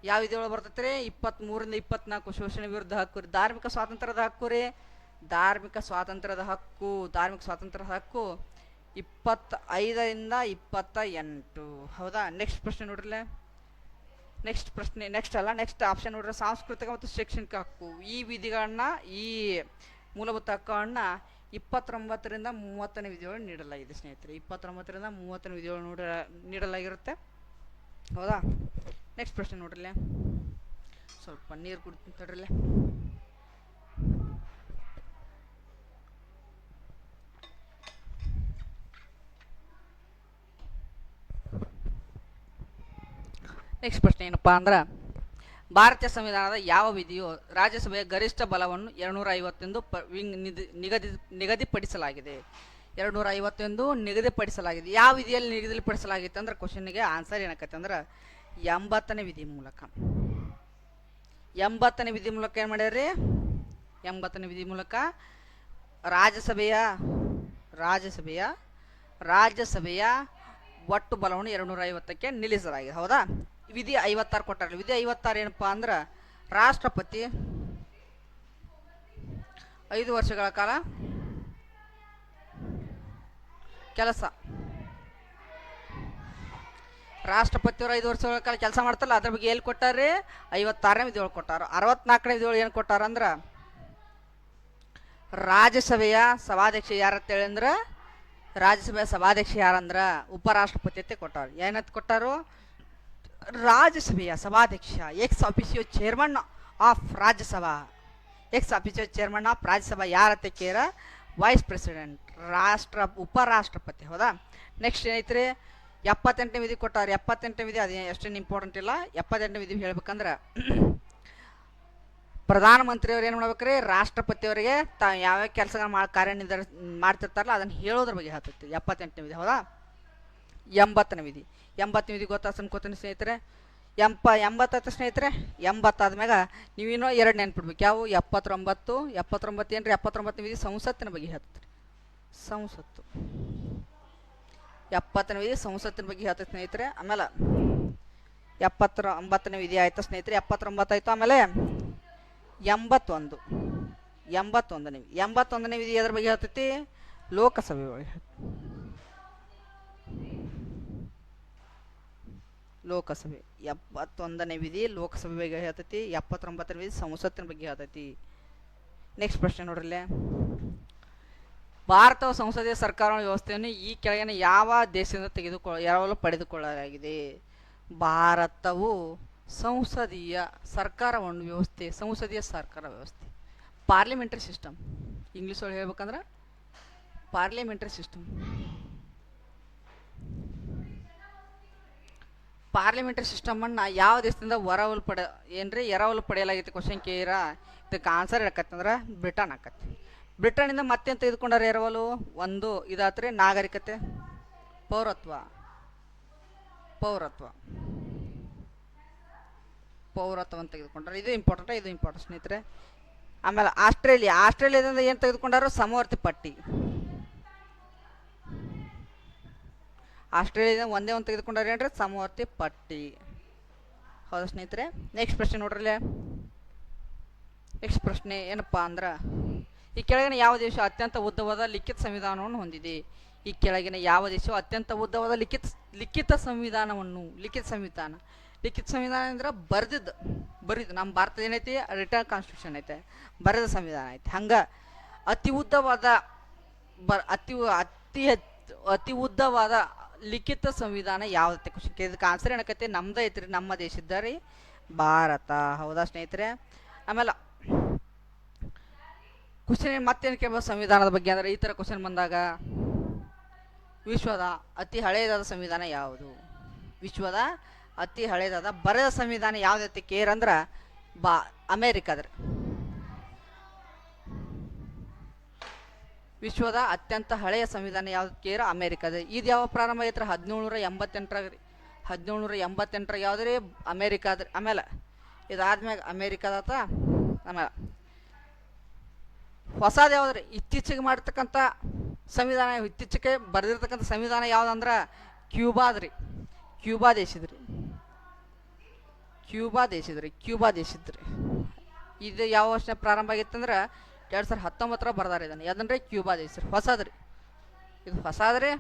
ಯಾವ ವಿಧಿ ಒಳಗೆ ಬರ್ತೈತೆ ರೀ? 23ರಿಂದ 24 ಶೋಷಣೆ ವಿರುದ್ಧ ಹಕ್ಕು. ಧಾರ್ಮಿಕ ಸ್ವಾತಂತ್ರ್ಯದ ಹಕ್ಕು ರೀ. ಧಾರ್ಮಿಕ ಸ್ವಾತಂತ್ರ್ಯದ ಹಕ್ಕು 25ರಿಂದ 28. ಹೌದಾ? ನೆಕ್ಸ್ಟ್ ಪ್ರಶ್ನೆ ನೋಡ್ರಲ್ಲ. ನೆಕ್ಸ್ಟ್ ಆಪ್ಷನ್ ನೋಡ್ರಿ, ಸಾಂಸ್ಕೃತಿಕ ಮತ್ತು ಶೈಕ್ಷಣಿಕ ಹಕ್ಕು. ಈ ವಿಧಿಗಳನ್ನ, ಈ ಮೂಲಭೂತ ಹಕ್ಕುಗಳನ್ನ 29ರಿಂದ 30ನೇ ವಿಧಿಯೊಳಗೆ ನೀಡಲಾಗಿದೆ ಸ್ನೇಹಿತರೆ. 29ರಿಂದ 30ನೇ ವಿಧಿಯೊಳಗೆ ನೀಡಲಾಗಿರುತ್ತೆ. ಹೌದಾ? ನೆಕ್ಸ್ಟ್ ಪ್ರಶ್ನೆ ನೋಡ್ರಲ್ಲ. ಸ್ವಲ್ಪ ನೀರು ಕುಡ್ತೀನಿ ತಡ್ರಲ್ಲ. ನೆಕ್ಸ್ಟ್ ಪ್ರಶ್ನೆ ಏನಪ್ಪಾ ಅಂದ್ರೆ ಭಾರತೀಯ ಸಂವಿಧಾನದ ಯಾವ ವಿಧಿಯು ರಾಜ್ಯಸಭೆಯ ಗರಿಷ್ಠ ಬಲವನ್ನು 250 ಎಂದು ನಿಗದಿಪಡಿಸಲಾಗಿದೆ? 250 ಎಂದು ನಿಗದಿಪಡಿಸಲಾಗಿದೆ. ಯಾವ ವಿಧಿಯಲ್ಲಿ ನಿಗದಿಪಡಿಸಲಾಗಿತ್ತು ಅಂದ್ರೆ ಕ್ವಶನ್ಗೆ ಆನ್ಸರ್ ಏನಾಕೈತೆ ಅಂದ್ರೆ 80ನೇ ವಿಧಿ ಮೂಲಕ. 80ನೇ ವಿಧಿ ಮೂಲಕ ಏನು ಮಾಡ್ಯಾರ್ರಿ? 80ನೇ ವಿಧಿ ಮೂಲಕ ರಾಜ್ಯಸಭೆಯ ಒಟ್ಟು ಬಲವನ್ನು 250ಕ್ಕೆ ನಿಲ್ಲಿಸಲಾಗಿದೆ. ಹೌದಾ? ವಿಧಿ 56 ಕೊಟ್ಟಾರಲ್ಲ. ವಿಧಿ 56 ಏನಪ್ಪಾ ಅಂದ್ರೆ ರಾಷ್ಟ್ರಪತಿ 5 ವರ್ಷಗಳ ಕಾಲ ಕೆಲಸ, ರಾಷ್ಟ್ರಪತಿಯವರು 5 ವರ್ಷಗಳ ಕಾಲ ಕೆಲಸ ಮಾಡ್ತಾರಲ್ಲ, ಅದ್ರ ಬಗ್ಗೆ ಎಲ್ಲಿ ಕೊಟ್ಟಾರ್ರಿ? 56ನೇ ವಿಧಿಯೊಳಗೆ ಕೊಟ್ಟಾರ. 64ನೇ ವಿಧಿಯೊಳಗೆ ಏನು ಕೊಟ್ಟಾರ ಅಂದ್ರೆ ರಾಜ್ಯಸಭೆಯ ಸಭಾಧ್ಯಕ್ಷ ಯಾರಂತೇಳಿ ಅಂದ್ರೆ ರಾಜ್ಯಸಭೆಯ ಸಭಾಧ್ಯಕ್ಷ ಯಾರಂದ್ರ ಉಪರಾಷ್ಟ್ರಪತಿ ಅಂತ ಕೊಟ್ಟಾರ. ಏನಂತ ಕೊಟ್ಟಾರು? ರಾಜ್ಯಸಭೆಯ ಸಭಾಧ್ಯಕ್ಷ ex officio chairman of Rajya Sabha, ex officio chairman of Rajya Sabha ಯಾರತ್ತೆ ಕೇರ? ವೈಸ್ ಪ್ರೆಸಿಡೆಂಟ್, ಉಪರಾಷ್ಟ್ರಪತಿ. ಹೌದಾ? ನೆಕ್ಸ್ಟ್ ಏನೈತ್ರಿ? 78ನೇ ವಿಧಿ ಕೊಟ್ಟಾರ. 78ನೇ ವಿಧಿ ಅದೇ ಅಷ್ಟೇನು ಇಂಪಾರ್ಟೆಂಟ್ ಇಲ್ಲ. 78ನೇ ವಿಧಿ ಹೇಳ್ಬೇಕಂದ್ರೆ ಪ್ರಧಾನಮಂತ್ರಿಯವ್ರು ಏನು ಮಾಡ್ಬೇಕ್ರಿ? ರಾಷ್ಟ್ರಪತಿಯವರಿಗೆ ಯಾವ್ಯಾವ ಕೆಲಸಗಳು ಮಾಡ್ತಿರ್ತಾರಲ್ಲ ಅದನ್ನು ಹೇಳೋದ್ರ ಬಗ್ಗೆ ಹೇಳ್ತೈತಿ 78ನೇ ವಿಧಿ. ಹೌದಾ? 80ನೇ ವಿಧಿ. 80ನೇ ವಿಧಿ ಗೊತ್ತಾಗ್ತ ಅನ್ಕೋತೀನಿ ಸ್ನೇಹಿತರೆ. 80 ಸ್ನೇಹಿತರೆ. 80 ಆದ್ಮ್ಯಾಗ ನೀವಿನ್ನೂ 2 ನೆನ್ಪಿಡ್ಬೇಕು. ಯಾವ? 79 ಏನ್ರಿ? 79ನೇ ವಿಧಿ ಸಂಸತ್ತಿನ ಬಗ್ಗೆ ಹೇಳ್ತೈತಿ. ಸಂಸತ್ತು 70ನೇ ವಿಧಿ ಸಂಸತ್ತಿನ ಬಗ್ಗೆ ಹೇಳ್ತೈತಿ ಸ್ನೇಹಿತರೆ. ಆಮೇಲೆ 79ನೇ ವಿಧಿ ಆಯ್ತು ಸ್ನೇಹಿತರೆ. 79 ಆಯ್ತು. ಆಮೇಲೆ 81ನೇ ವಿಧಿ ಎದ್ರ ಬಗ್ಗೆ ಹೇಳ್ತೈತಿ? ಲೋಕಸಭೆ ಒಳಗೆ. ಲೋಕಸಭೆ 71ನೇ ವಿಧಿ ಲೋಕಸಭೆ ಬಗ್ಗೆ ಹೇಳ್ತೈತಿ. 79ನೇ ವಿಧಿ ಸಂಸತ್ತಿನ ಬಗ್ಗೆ ಹೇಳ್ತೈತಿ. ನೆಕ್ಸ್ಟ್ ಪ್ರಶ್ನೆ ನೋಡ್ರಲ್ಲೇ. ಭಾರತವು ಸಂಸದೀಯ ಸರ್ಕಾರ ವ್ಯವಸ್ಥೆಯನ್ನು ಈ ಕೆಳಗಿನ ಯಾವ ದೇಶದಿಂದ ಯಾವಾಗಲೂ ಪಡೆದುಕೊಳ್ಳಲಾಗಿದೆ? ಭಾರತವು ಸಂಸದೀಯ ಸರ್ಕಾರವನ್ನು ವ್ಯವಸ್ಥೆ, ಸಂಸದೀಯ ಸರ್ಕಾರ ವ್ಯವಸ್ಥೆ, ಪಾರ್ಲಿಮೆಂಟರಿ ಸಿಸ್ಟಮ್. ಇಂಗ್ಲೀಷ್ ಒಳಗೆ ಹೇಳ್ಬೇಕಂದ್ರೆ ಪಾರ್ಲಿಮೆಂಟರಿ ಸಿಸ್ಟಮ್. ಪಾರ್ಲಿಮೆಂಟರಿ ಸಿಸ್ಟಮನ್ನು ಯಾವ ದೇಶದಿಂದ ಎರವಲು ಪಡೆಯಲಾಗಿತ್ತು? ಕ್ವಶನ್ ಕೇರ. ಇದಕ್ಕೆ ಆನ್ಸರ್ ಹೇಳಕತ್ತಂದ್ರೆ ಬ್ರಿಟನ್ ಆಕತಿ. ಬ್ರಿಟನ್ನಿಂದ ಮತ್ತೆಂತ ತೆಗೆದುಕೊಂಡಾರೆ ಎರವಲು? ಒಂದು ಇದಾತ್ರಿ ನಾಗರಿಕತೆ, ಪೌರತ್ವ ಅಂತ ತೆಗೆದುಕೊಂಡ್ರೆ. ಇದು ಇಂಪಾರ್ಟೆಂಟ್ ಸ್ನೇಹಿತರೆ. ಆಮೇಲೆ ಆಸ್ಟ್ರೇಲಿಯಾದಿಂದ ಏನು ತೆಗೆದುಕೊಂಡಾರು? ಸಮವರ್ತಿ ಪಟ್ಟಿ. ಆಸ್ಟ್ರೇಲಿಯಾದಿಂದ ಒಂದೇ ಒಂದು ತೆಗೆದುಕೊಂಡಾರೆ ಏನ್ರಿ? ಸಮವರ್ತಿ ಪಟ್ಟಿ. ಹೌದಾ ಸ್ನೇಹಿತರೆ? ನೆಕ್ಸ್ಟ್ ಪ್ರಶ್ನೆ ನೋಡ್ರಲ್ಲೇ. ನೆಕ್ಸ್ಟ್ ಪ್ರಶ್ನೆ ಏನಪ್ಪಾ ಅಂದ್ರೆ ಈ ಕೆಳಗಿನ ಯಾವ ದೇಶ ಅತ್ಯಂತ ಉದ್ದವಾದ ಲಿಖಿತ ಸಂವಿಧಾನವನ್ನು ಹೊಂದಿದೆ? ಈ ಕೆಳಗಿನ ಯಾವ ದೇಶವು ಅತ್ಯಂತ ಉದ್ದವಾದ ಲಿಖಿತ ಸಂವಿಧಾನ ಅಂದ್ರೆ ಬರೆದಿದ್ದು. ನಮ್ಮ ಭಾರತದ ಏನೈತಿ? ರಿಟರ್ನ್ ಕಾನ್ಸ್ಟಿಟ್ಯೂಷನ್ ಐತೆ, ಬರೆದ ಸಂವಿಧಾನ ಐತೆ. ಹಂಗೆ ಅತಿ ಉದ್ದವಾದ ಅತಿ ಉದ್ದವಾದ ಲಿಖಿತ ಸಂವಿಧಾನ ಯಾವ್ದತ್ತೆ? ಖುಷಿ. ಇದಕ್ಕೆ ಆನ್ಸರ್ ಏನಕೈತಿ? ನಮ್ದು ಐತ್ರಿ, ನಮ್ಮ ದೇಶದ ರೀ ಭಾರತ. ಹೌದಾ ಸ್ನೇಹಿತರೆ? ಆಮೇಲೆ ಕ್ವಶನ್ ಮತ್ತೇನು ಕೇಳ್ಬೋದು ಸಂವಿಧಾನದ ಬಗ್ಗೆ ಅಂದ್ರೆ ಈ ಥರ ಕ್ವಶನ್ ಬಂದಾಗ ವಿಶ್ವದ ಅತಿ ಹಳೆಯದಾದ ಸಂವಿಧಾನ ಯಾವುದು? ವಿಶ್ವದ ಅತಿ ಹಳೆಯದಾದ ಬರೆದ ಸಂವಿಧಾನ ಯಾವ್ದೈತಿ ಕೇರ್ ಅಂದ್ರೆ ಅಮೇರಿಕಾದ್ರಿ. ವಿಶ್ವದ ಅತ್ಯಂತ ಹಳೆಯ ಸಂವಿಧಾನ ಯಾವ್ದು ಕೇರ್? ಅಮೇರಿಕಾದ. ಇದು ಯಾವ ಪ್ರಾರಂಭ ಐತ್ರ? 1788 ಯಾವ್ದ್ರಿ? ಅಮೇರಿಕಾದ್ರಿ. ಆಮೇಲೆ ಇದಾದ್ಮ್ಯಾಗ ಅಮೇರಿಕಾದತ್ತ. ಆಮೇಲೆ ಹೊಸದು ಯಾವ್ದ್ರಿ? ಇತ್ತೀಚೆಗೆ ಮಾಡಿರ್ತಕ್ಕಂಥ ಸಂವಿಧಾನ, ಇತ್ತೀಚೆಗೆ ಬರೆದಿರ್ತಕ್ಕಂಥ ಸಂವಿಧಾನ ಯಾವ್ದಂದ್ರೆ ಕ್ಯೂಬಾ ದೇಶದ್ರಿ. ಇದು ಯಾವ ವರ್ಷ ಪ್ರಾರಂಭ ಆಗಿತ್ತಂದ್ರೆ 2019 ಬರ್ದಾರ ಇದನ್ನು. ಯಾವ್ದನ್ರಿ? ಕ್ಯೂಬಾ ದೇಶ. ಹೊಸದ್ರಿ ಇದು. ಹೊಸದ್ರಿ,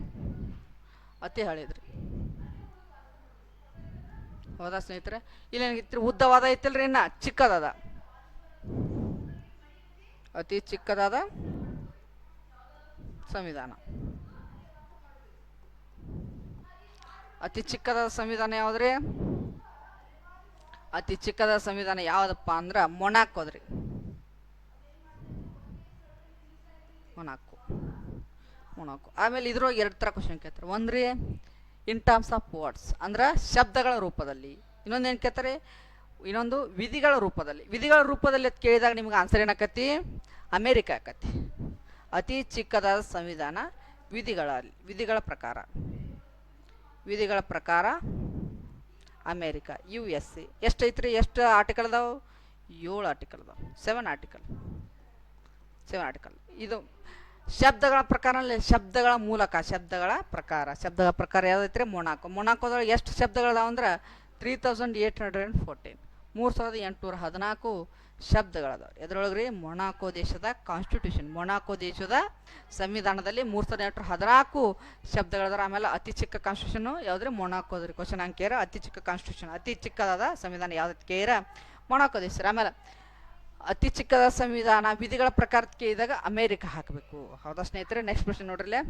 ಅತಿ ಹಳೇದ್ರಿ. ಹೌದಾ ಸ್ನೇಹಿತರೆ? ಇಲ್ಲೇನಿತ್ತು? ಉದ್ದವಾದ ಐತಿಲ್ರಿ, ಇನ್ನ ಚಿಕ್ಕದಾದ, ಅತಿ ಚಿಕ್ಕದಾದ ಸಂವಿಧಾನ. ಅತಿ ಚಿಕ್ಕದಾದ ಸಂವಿಧಾನ ಯಾವ್ದ್ರಿ? ಅತಿ ಚಿಕ್ಕದಾದ ಸಂವಿಧಾನ ಯಾವ್ದಪ್ಪ ಅಂದ್ರೆ ಮೊನಾಕೋದ್ರಿ. ಮೊನಾಕೋ. ಆಮೇಲೆ ಇದ್ರೊಳಗೆ 2 ಥರ ಕ್ವಶನ್ ಕೇಳ್ತಾರೆ. ಒಂದ್ರಿ ಇನ್ ಟರ್ಮ್ಸ್ ಆಫ್ ವರ್ಡ್ಸ್ ಅಂದ್ರೆ ಶಬ್ದಗಳ ರೂಪದಲ್ಲಿ, ಇನ್ನೊಂದು ಏನು ಕೇಳ್ತಾರೆ, ಇನ್ನೊಂದು ವಿಧಿಗಳ ರೂಪದಲ್ಲಿ ಅಂತ ಕೇಳಿದಾಗ ನಿಮ್ಗೆ ಆನ್ಸರ್ ಏನಾಕತಿ, ಅಮೇರಿಕಾ ಆಕತಿ. ಅತಿ ಚಿಕ್ಕದಾದ ಸಂವಿಧಾನ ವಿಧಿಗಳ ಪ್ರಕಾರ ಅಮೇರಿಕಾ. USA ಎಷ್ಟೈತ್ರಿ, ಎಷ್ಟು ಆರ್ಟಿಕಲ್ ಅದಾವೆ, 7 ಆರ್ಟಿಕಲ್ ಅದಾವೆ, 7 ಆರ್ಟಿಕಲ್. ಇದು ಶಬ್ದಗಳ ಪ್ರಕಾರ, ಶಬ್ದಗಳ ಪ್ರಕಾರ ಯಾವ್ದೈತ್ರಿ, ಮೊನಾಕೋದೊಳಗೆ ಎಷ್ಟು ಶಬ್ದಗಳದಾವ ಅಂದ್ರೆ 3814, 3814 ಶಬ್ದಗಳದಾವ. ಎದ್ರೊಳಗ್ರಿ, ಮೊನಾಕೋ ದೇಶದ ಕಾನ್ಸ್ಟಿಟ್ಯೂಷನ್, ಮೊನಾಕೋ ದೇಶದ ಸಂವಿಧಾನದಲ್ಲಿ 3814 ಶಬ್ದಗಳದಾರ. ಆಮೇಲೆ ಅತಿ ಚಿಕ್ಕ ಕಾನ್ಸ್ಟಿಟ್ಯೂಷನ್ ಯಾವ್ದ್ರಿ, ಮೊನಾಕೋದ್ರಿ. ಕ್ವಶನ್ ಅಂಕೇರ ಅತಿ ಚಿಕ್ಕ ಕಾನ್ಸ್ಟಿಟ್ಯೂಷನ್, ಅತಿ ಚಿಕ್ಕದಾದ ಸಂವಿಧಾನ ಯಾವ್ದು ಕೇರ, ಮೊನಾಕೋ ದೇಶ. ಆಮೇಲೆ ಅತಿ ಚಿಕ್ಕದ ಸಂವಿಧಾನ ವಿಧಿಗಳ ಪ್ರಕಾರ ಕೇಳಿದಾಗ ಅಮೇರಿಕಾ ಹಾಕಬೇಕು. ಹೌದಾ ಸ್ನೇಹಿತರೆ? ನೆಕ್ಸ್ಟ್ ಪ್ರಶ್ನೆ ನೋಡ್ರಲ್ಲೇ,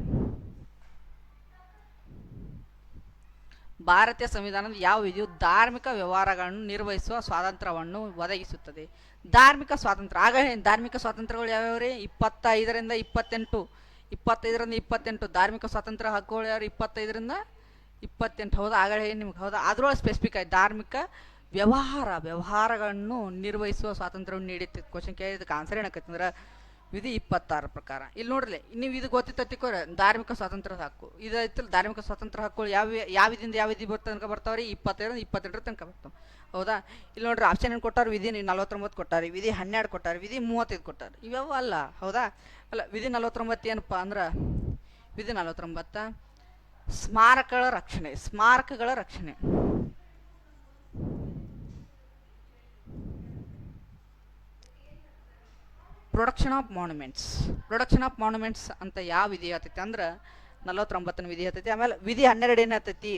ಭಾರತೀಯ ಸಂವಿಧಾನದ ಯಾವ ವಿಧಿಯು ಧಾರ್ಮಿಕ ವ್ಯವಹಾರಗಳನ್ನು ನಿರ್ವಹಿಸುವ ಸ್ವಾತಂತ್ರ್ಯವನ್ನು ಒದಗಿಸುತ್ತದೆ? ಧಾರ್ಮಿಕ ಸ್ವಾತಂತ್ರ್ಯ. ಆಗ ಧಾರ್ಮಿಕ ಸ್ವಾತಂತ್ರ್ಯಗಳು ಯಾವ್ಯಾವ್ರಿ, 25ರಿಂದ 28 ಧಾರ್ಮಿಕ ಸ್ವಾತಂತ್ರ್ಯ ಹಕ್ಕುಗಳು ಯಾರು, 25ರಿಂದ 28. ಹೌದಾ, ಆಗಲೇ ನಿಮ್ಗೆ ಹೌದಾ, ಅದ್ರೊಳಗೆ ಸ್ಪೆಸಿಫಿಕ್ ಆಗಿ ಧಾರ್ಮಿಕ ವ್ಯವಹಾರಗಳನ್ನು ನಿರ್ವಹಿಸುವ ಸ್ವಾತಂತ್ರ್ಯವನ್ನು ನೀಡುತ್ತೆ. ಕ್ವಶನ್ ಕೇಳಿದಕ್ಕೆ ಆನ್ಸರ್ ಏನಕ್ಕಂದ್ರೆ ವಿಧಿ 26 ಪ್ರಕಾರ. ಇಲ್ಲಿ ನೋಡ್ರಿ, ನೀವು ಇದು ಗೊತ್ತಿತ್ತಕೋರ ಧಾರ್ಮಿಕ ಸ್ವಾತಂತ್ರ್ಯದ ಹಕ್ಕು ಇದೈತಿಲ್ಲ. ಧಾರ್ಮಿಕ ಸ್ವಾತಂತ್ರ್ಯ ಹಕ್ಕುಗಳು ಯಾವ ವಿಧಿಯಿಂದ ಯಾವ ವಿಧಿ ತನಕ ಬರ್ತಾವ್ರಿ, 25ರಿಂದ 28 ತನಕ ಬರ್ತಾವೆ. ಹೌದಾ, ಇಲ್ಲಿ ನೋಡ್ರಿ ಆಪ್ಷನ್ ಏನು ಕೊಟ್ಟಾರ, ವಿಧಿ 49 ಕೊಟ್ಟಾರಿ, ವಿಧಿ 12 ಕೊಟ್ಟಾರಿ, ವಿಧಿ 35 ಕೊಟ್ಟಾರ. ಇವ್ಯಾವ ಅಲ್ಲ. ಹೌದಾ, ಅಲ್ಲ ವಿಧಿ 49 ಏನಪ್ಪ ಅಂದ್ರೆ, ವಿಧಿ 49 ಸ್ಮಾರಕಗಳ ರಕ್ಷಣೆ. ಪ್ರೊಡಕ್ಷನ್ ಆಫ್ ಮಾನ್ಯುಮೆಂಟ್ಸ್ ಅಂತ ಯಾವ ವಿಧಿ ಹೇಳ್ತೈತಿ ಅಂದ್ರೆ 49ನೇ ವಿಧಿ ಹೇಳ್ತೈತಿ. ಆಮೇಲೆ ವಿಧಿ 12 ಏನಾಗ್ತೈತಿ,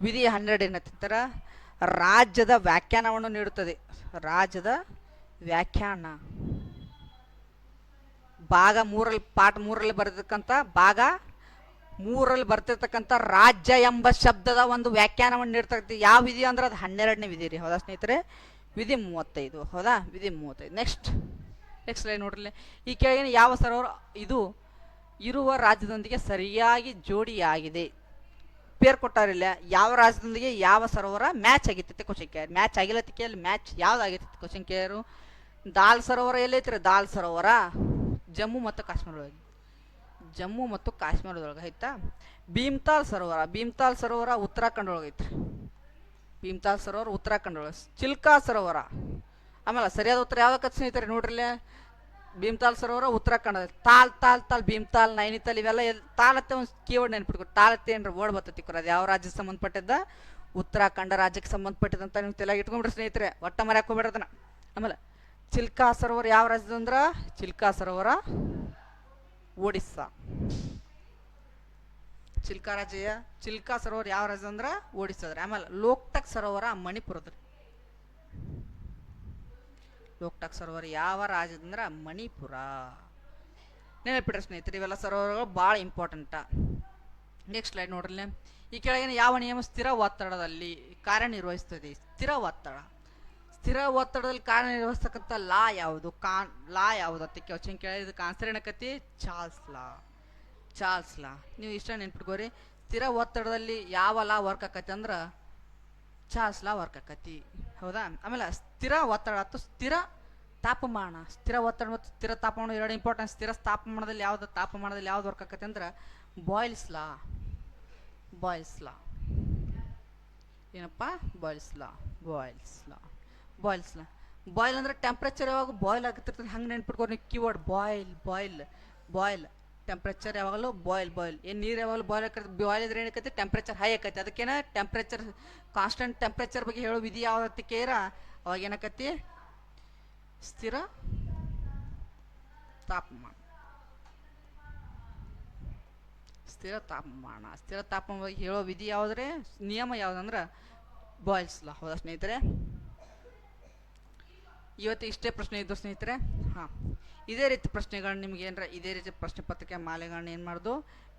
ವಿಧಿ 12 ಏನಂತಾರ, ರಾಜ್ಯದ ವ್ಯಾಖ್ಯಾನವನ್ನು ನೀಡುತ್ತದೆ. ರಾಜ್ಯದ ವ್ಯಾಖ್ಯಾನ ಭಾಗ 3ರಲ್ಲಿ, ಪಾರ್ಟ್ 3ರಲ್ಲಿ ಬರ್ತಿರ್ತಕ್ಕಂಥ ರಾಜ್ಯ ಎಂಬ ಶಬ್ದದ ಒಂದು ವ್ಯಾಖ್ಯಾನವನ್ನು ನೀಡ್ತಕ್ಕಂಥ ಯಾವ ವಿಧಿ ಅಂದ್ರೆ ಅದು 12ನೇ ವಿಧಿ ರೀ. ಹೌದಾ ಸ್ನೇಹಿತರೆ? ವಿಧಿ 35. ಹೌದಾ, ವಿಧಿ 35. ನೆಕ್ಸ್ಟ್ ಲೈನ್ ನೋಡ್ರಿ, ಈ ಕೆಳಗಿನ ಯಾವ ಸರೋವರ ಇದು ಇರುವ ರಾಜ್ಯದೊಂದಿಗೆ ಸರಿಯಾಗಿ ಜೋಡಿಯಾಗಿದೆ? ಪೇರ್ ಕೊಟ್ಟಾರಿಲ್ಲ, ಯಾವ ರಾಜ್ಯದೊಂದಿಗೆ ಯಾವ ಸರೋವರ ಮ್ಯಾಚ್ ಆಗಿರ್ತೈತೆ ಕ್ವಶನ್ ಕೇರ್. ಮ್ಯಾಚ್ ಆಗಿಲ್ಲ ಕೇಳಿ, ಮ್ಯಾಚ್ ಯಾವ್ದಾಗಿರ್ತೈತೆ ಕ್ವಶನ್ ಕೇರು. ದಾಲ್ ಸರೋವರ ಎಲ್ಲೈತ್ರಿ, ದಾಲ್ ಸರೋವರ ಜಮ್ಮು ಮತ್ತು ಕಾಶ್ಮೀರದೊಳಗೆ ಐತಾ. ಭೀಮ್ತಾಲ್ ಸರೋವರ ಉತ್ತರಾಖಂಡ ಒಳಗೆ ಐತ್ರಿ. ಉತ್ತರಾಖಂಡ ಒಳಗೆ. ಚಿಲ್ಕಾ ಸರೋವರ, ಆಮೇಲೆ ಸರಿಯಾದ ಉತ್ತರ ಯಾವ್ದಕ್ಕೆ ಸ್ನೇಹಿತರೆ ನೋಡ್ರಲ್ಲೇ, ಭೀಮ್ತಾಲ್ ಸರೋವರ ಉತ್ತರಾಖಂಡ. ತಾಲ್ ಭೀಮ್ತಾಲ್, ನೈನಿತಾಲ್ ಇವೆಲ್ಲ ತಾಲತ್ತೆ ಒಂದು ಕೀವರ್ಡ್ ನೆನ್ಪಿಟ್ಕೊ. ತಾಲತ್ತೆ ಏನ್ರ ವರ್ಡ್ ಬರ್ತೈತಿ, ಅದು ಯಾವ ರಾಜ್ಯಕ್ಕೆ ಸಂಬಂಧಪಟ್ಟಿದ್ದ, ಉತ್ತರಾಖಂಡ ರಾಜ್ಯಕ್ಕೆ ಸಂಬಂಧಪಟ್ಟಿದಂತ ನೀವು ತಲೆಯಾಗಿ ಇಟ್ಕೊಂಡ್ಬಿಡ್ರಿ ಸ್ನೇಹಿತರೆ, ಒಟ್ಟ ಮರ್ಯಾಕ್ ಹೋಗ್ಬಿಡೋದನ್ನ. ಆಮೇಲೆ ಚಿಲ್ಕಾ ಸರೋವರ ಯಾವ ರಾಜ್ಯದಂದ್ರ, ಚಿಲ್ಕಾ ಸರೋವರ ಒಡಿಸ್ಸಾ. ಚಿಲ್ಕಾ ಸರೋವರ ಯಾವ ರಾಜ್ಯದಂದ್ರ ಒಡಿಸ್ಸಾದ್ರಿ. ಆಮೇಲೆ ಲೋಕ್ಟಕ್ ಸರೋವರ ಮಣಿಪುರದ್ರಿ. ಲೋಕ್ಟಕ್ ಸರೋವರ ಯಾವ ರಾಜ್ಯದಂದ್ರ ಮಣಿಪುರ. ನೆನಪಿಡ್ರಿ ಸ್ನೇಹಿತರೆ, ಇವೆಲ್ಲ ಸರೋವರಗಳು ಭಾಳ ಇಂಪಾರ್ಟೆಂಟ. ನೆಕ್ಸ್ಟ್ ಸ್ಲೈಡ್ ನೋಡ್ರಿ, ಈ ಕೆಳಗಿನ ಯಾವ ನಿಯಮ ಸ್ಥಿರ ಒತ್ತಡದಲ್ಲಿ ಕಾರ್ಯನಿರ್ವಹಿಸ್ತದೆ? ಸ್ಥಿರ ಒತ್ತಡದಲ್ಲಿ ಕಾರ್ಯನಿರ್ವಹಿಸ್ತಕ್ಕಂಥ ಲಾ ಯಾವುದು ಅಂತ ಕ್ವಶನ್ ಕೇಳಿದಕ್ಕೆ ಆನ್ಸರ್ ಏನಕತಿ, ಚಾರ್ಲ್ಸ್ ಲಾ. ನೀವು ಇಷ್ಟ ನೆನ್ಪಿಟ್ಕೋರಿ, ಸ್ಥಿರ ಒತ್ತಡದಲ್ಲಿ ಯಾವ ಲಾ ವರ್ಕ್ ಆಕತಿ ಅಂದ್ರೆ ಚಾರ್ಲ್ಸ್ ಲಾ ವರ್ಕ್ ಆಕತಿ. ಹೌದಾ, ಆಮೇಲೆ ಸ್ಥಿರ ಒತ್ತಡ ಅಥವಾ ಸ್ಥಿರ ತಾಪಮಾನ. ಸ್ಥಿರ ಒತ್ತಡ ಮತ್ತು ಸ್ಥಿರ ತಾಪಮಾನ ಎರಡು ಇಂಪಾರ್ಟೆಂಟ್. ಸ್ಥಿರ ತಾಪಮಾನದಲ್ಲಿ ಯಾವ್ದು ವರ್ಕ್ ಆಕತಿ ಅಂದ್ರೆ ಬಾಯ್ಲ್ಸ್ ಲಾ. ಏನಪ್ಪ, ಬಾಯ್ಲ್ ಅಂದ್ರೆ ಟೆಂಪ್ರೇಚರ್ ಯಾವಾಗ ಬಾಯ್ಲ್ ಆಗತ್ತಿರ್ತದೆ, ಹಂಗೆ ನೆನ್ಪಿಟ್ಕೊಂಡು ಕೀವರ್ಡ್ ಬಾಯ್ಲ್. ಟೆಂಪ್ರೇಚರ್ ಯಾವಾಗಲೂ ಬಾಯ್ಲ್. ಏನು ನೀರು ಯಾವಾಗಲೂ ಬಾಯ್ಲ್ ಇದ್ರೆ ಏನಕ್ಕೈತಿ, ಟೆಂಪ್ರೇಚರ್ ಹೈ ಆಕೈತಿ. ಅದಕ್ಕೇನ ಟೆಂಪ್ರೇಚರ್, ಕಾನ್ಸ್ಟೆಂಟ್ ಟೆಂಪ್ರೇಚರ್ ಬಗ್ಗೆ ಹೇಳೋ ವಿಧಿ ಯಾವ್ದಕ್ಕೆ ಕೇರ, ಅವಾಗ ಏನಕ್ಕತಿ, ಸ್ಥಿರ ತಾಪಮಾನ. ಸ್ಥಿರ ತಾಪಮಾನ ಬಗ್ಗೆ ಹೇಳೋ ವಿಧಿ ಯಾವುದ್ರೆ, ನಿಯಮ ಯಾವುದಂದ್ರೆ ಬಾಯ್ಲ್ಸ್ ಲಾ. ಹೌದಾ ಸ್ನೇಹಿತರೆ? ಇವತ್ತು ಇಷ್ಟೇ ಪ್ರಶ್ನೆ ಇದ್ದು ಸ್ನೇಹಿತರೆ. ಇದೇ ರೀತಿ ಪ್ರಶ್ನೆಗಳನ್ನ ನಿಮ್ಗೆ ಏನಾರ ಇದೇ ರೀತಿ ಪ್ರಶ್ನೆ ಪತ್ರಿಕೆ ಮಾಲೆಗಳನ್ನ ಏನು ಮಾಡೋದು,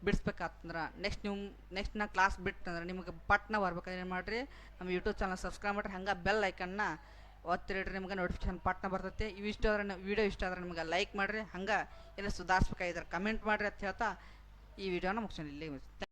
ಬಿಡಿಸ್ಬೇಕಾತಂದ್ರೆ ನೆಕ್ಸ್ಟ್ ನಾ ಕ್ಲಾಸ್ ಬಿಟ್ಟಂದ್ರೆ ನಿಮಗೆ ಪಟ್ನ ಬರ್ಬೇಕಂದ್ರೆ ಏನು ಮಾಡಿರಿ, ನಮ್ಮ ಯೂಟ್ಯೂಬ್ ಚಾನಲ್ ಸಬ್ಸ್ಕ್ರೈಬ್ ಮಾಡಿರಿ. ಹಂಗೆ ಬೆಲ್ ಐಕನ್ನ ಒತ್ತಿರಿಡ್ರಿ, ನಿಮ್ಗೆ ನೋಟಿಫಿಕೇಶನ್ ಪಟ್ನ ಬರ್ತೈತಿ. ವಿಡಿಯೋ ಇಷ್ಟ ಆದ್ರೆ ನಿಮ್ಗೆ ಲೈಕ್ ಮಾಡಿರಿ. ಹಂಗೆ ಏನೋ ಸುಧಾರಿಸ್ಬೇಕಾಗಿದ್ರೆ ಕಮೆಂಟ್ ಮಾಡಿರಿ ಅಂತ ಹೇಳ್ತಾ ಈ ವಿಡಿಯೋನ ಮುಗಿಸ್ತೀನಿ ಇಲ್ಲಿ.